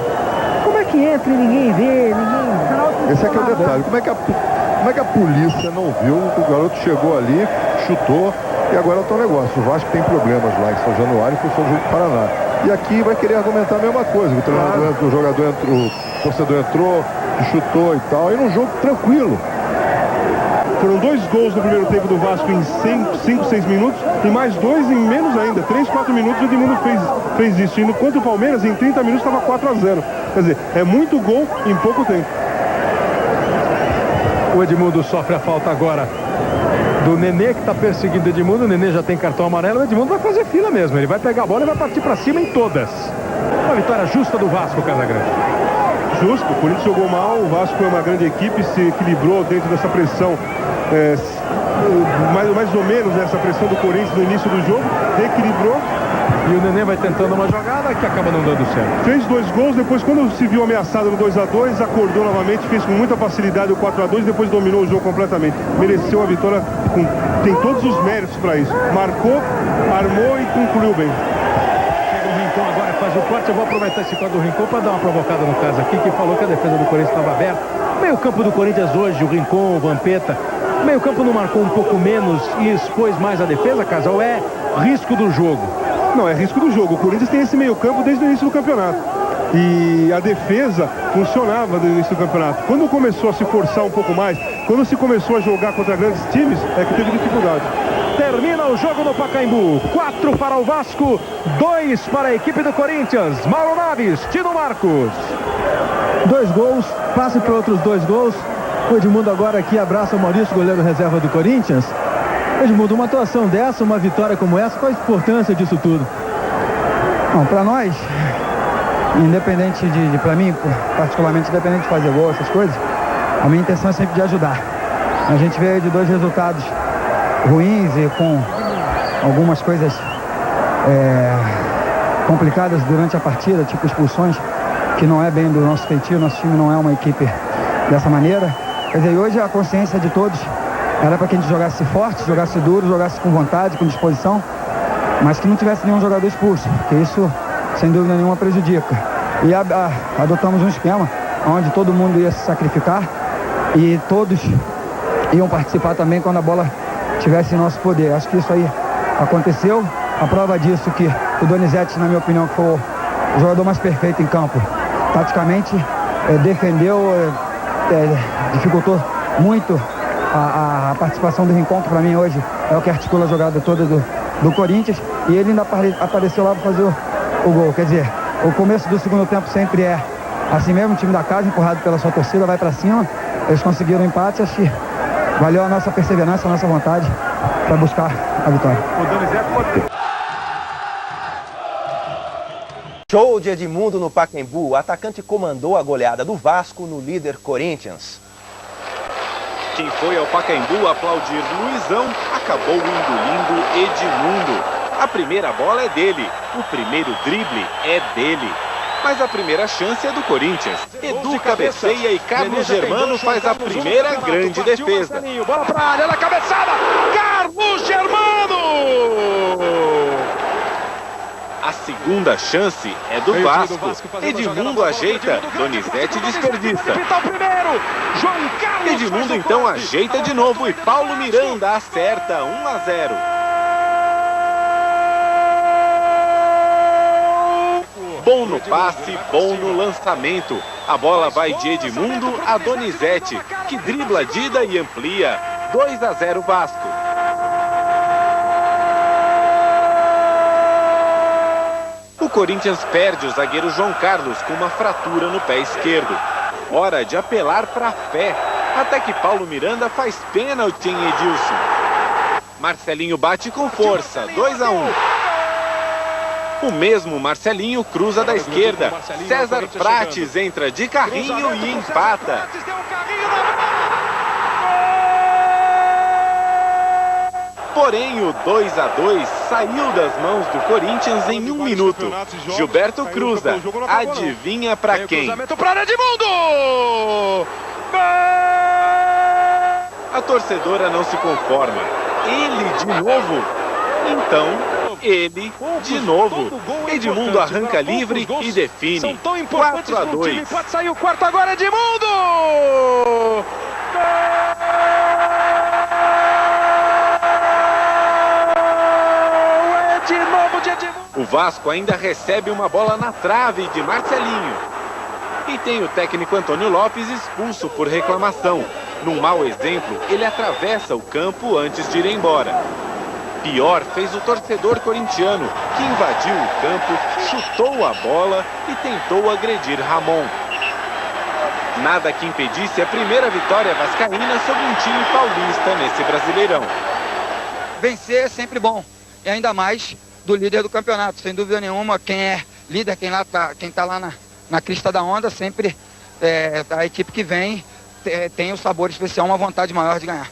Speaker 2: Como é que entra e ninguém vê,
Speaker 5: Esse aqui é o detalhe. Como é que a polícia não viu que o garoto chegou ali, chutou e agora é o teu negócio. O Vasco tem problemas lá em São Januário e foi só jogo do Paraná. E aqui vai querer argumentar a mesma coisa. O treinador entrou, o jogador entrou, o torcedor entrou, chutou e tal. E num jogo tranquilo.
Speaker 4: Foram 2 gols no primeiro tempo do Vasco em 5, 6 minutos e mais 2 em menos ainda. 3, 4 minutos o Edmundo fez isso. E enquanto o Palmeiras em 30 minutos estava 4-0. Quer dizer, é muito gol em pouco tempo.
Speaker 2: O Edmundo sofre a falta agora do Nenê, que está perseguindo o Edmundo. O Nenê já tem cartão amarelo. O Edmundo vai fazer fila mesmo. Ele vai pegar a bola e vai partir para cima em todas. Uma vitória justa do Vasco, Casagrande.
Speaker 4: Justo, o Corinthians jogou mal, o Vasco é uma grande equipe, se equilibrou dentro dessa pressão, mais ou menos nessa pressão do Corinthians no início do jogo, reequilibrou.
Speaker 2: E o Nenê vai tentando uma jogada que acaba não dando certo.
Speaker 4: Fez 2 gols, depois quando se viu ameaçado no 2-2, acordou novamente, fez com muita facilidade o 4-2, depois dominou o jogo completamente. Mereceu a vitória, tem todos os méritos para isso. Marcou, armou e concluiu bem.
Speaker 2: Rincon agora faz o corte. Eu vou aproveitar esse corte do Rincon para dar uma provocada no caso aqui, que falou que a defesa do Corinthians estava aberta. Meio campo do Corinthians hoje, o Rincon, o Vampeta. Meio campo não marcou um pouco menos e expôs mais a defesa, Casal? É risco do jogo?
Speaker 4: Não, é risco do jogo. O Corinthians tem esse meio campo desde o início do campeonato. E a defesa funcionava no início do campeonato. Quando começou a se forçar um pouco mais, quando se começou a jogar contra grandes times, é que teve dificuldade.
Speaker 2: Termina o jogo no Pacaembu. 4 para o Vasco, 2 para a equipe do Corinthians. Mauro Naves, Tino Marcos.
Speaker 3: 2 gols, passe para outros 2 gols. O Edmundo agora aqui abraça o Maurício, goleiro reserva do Corinthians. Edmundo, uma atuação dessa, uma vitória como essa, qual a importância disso tudo?
Speaker 8: Bom, para nós, independente para mim, particularmente independente de fazer gol, essas coisas, a minha intenção é sempre de ajudar. A gente veio de 2 resultados ruins e com algumas coisas complicadas durante a partida, tipo expulsões, que não é bem do nosso feitio. Nosso time não é uma equipe dessa maneira. Quer dizer, hoje a consciência de todos era para que a gente jogasse forte, jogasse duro, jogasse com vontade, com disposição, mas que não tivesse nenhum jogador expulso, porque isso, sem dúvida nenhuma, prejudica. E adotamos um esquema onde todo mundo ia se sacrificar e todos iam participar também quando a bola tivesse em nosso poder. Acho que isso aí aconteceu. A prova disso que o Donizete, na minha opinião, que foi o jogador mais perfeito em campo. Taticamente, defendeu, dificultou muito a participação do Rincon, que para mim hoje é o que articula a jogada toda do Corinthians. E ele ainda apareceu lá para fazer o gol. Quer dizer, o começo do segundo tempo sempre é assim mesmo, o time da casa, empurrado pela sua torcida, vai para cima. Eles conseguiram o empate, acho que valeu a nossa perseverança, a nossa vontade para buscar a vitória.
Speaker 9: Show de Edmundo no Pacaembu. O atacante comandou a goleada do Vasco no líder Corinthians.
Speaker 10: Quem foi ao Pacaembu aplaudir Luizão acabou engolindo Edmundo. A primeira bola é dele, o primeiro drible é dele. Mas a primeira chance é do Corinthians. Edu cabeceia e Carlos Germano faz a primeira grande defesa.
Speaker 2: Bola pra área, na cabeçada, Carlos Germano!
Speaker 10: A segunda chance é do Vasco. Edmundo ajeita, Donizete desperdiça. Edmundo então ajeita de novo e Paulo Miranda acerta 1-0. Bom no passe, bom no lançamento. A bola vai de Edmundo a Donizete, que dribla Dida e amplia. 2-0 Vasco. Corinthians perde o zagueiro João Carlos com uma fratura no pé esquerdo. Hora de apelar para a fé, até que Paulo Miranda faz pênalti em Edilson. Marcelinho bate com força, 2-1. O mesmo Marcelinho cruza da esquerda. César Prates entra de carrinho e empata. Porém, o 2-2 saiu das mãos do Corinthians em 1 minuto. Gilberto cruza. Adivinha pra quem? A torcedora não se conforma. Ele de novo? Então, ele de novo. Edmundo arranca livre e define. 4-2.
Speaker 1: Pode sair o quarto agora, Edmundo!
Speaker 10: O Vasco ainda recebe uma bola na trave de Marcelinho. E tem o técnico Antônio Lopes expulso por reclamação. Num mau exemplo, ele atravessa o campo antes de ir embora. Pior fez o torcedor corintiano, que invadiu o campo, chutou a bola e tentou agredir Ramon. Nada que impedisse a primeira vitória vascaína sobre um time paulista nesse Brasileirão.
Speaker 8: Vencer é sempre bom, e ainda mais do líder do campeonato, sem dúvida nenhuma. Quem é líder, quem tá lá na crista da onda, sempre a equipe que vem tem um sabor especial, uma vontade maior de ganhar.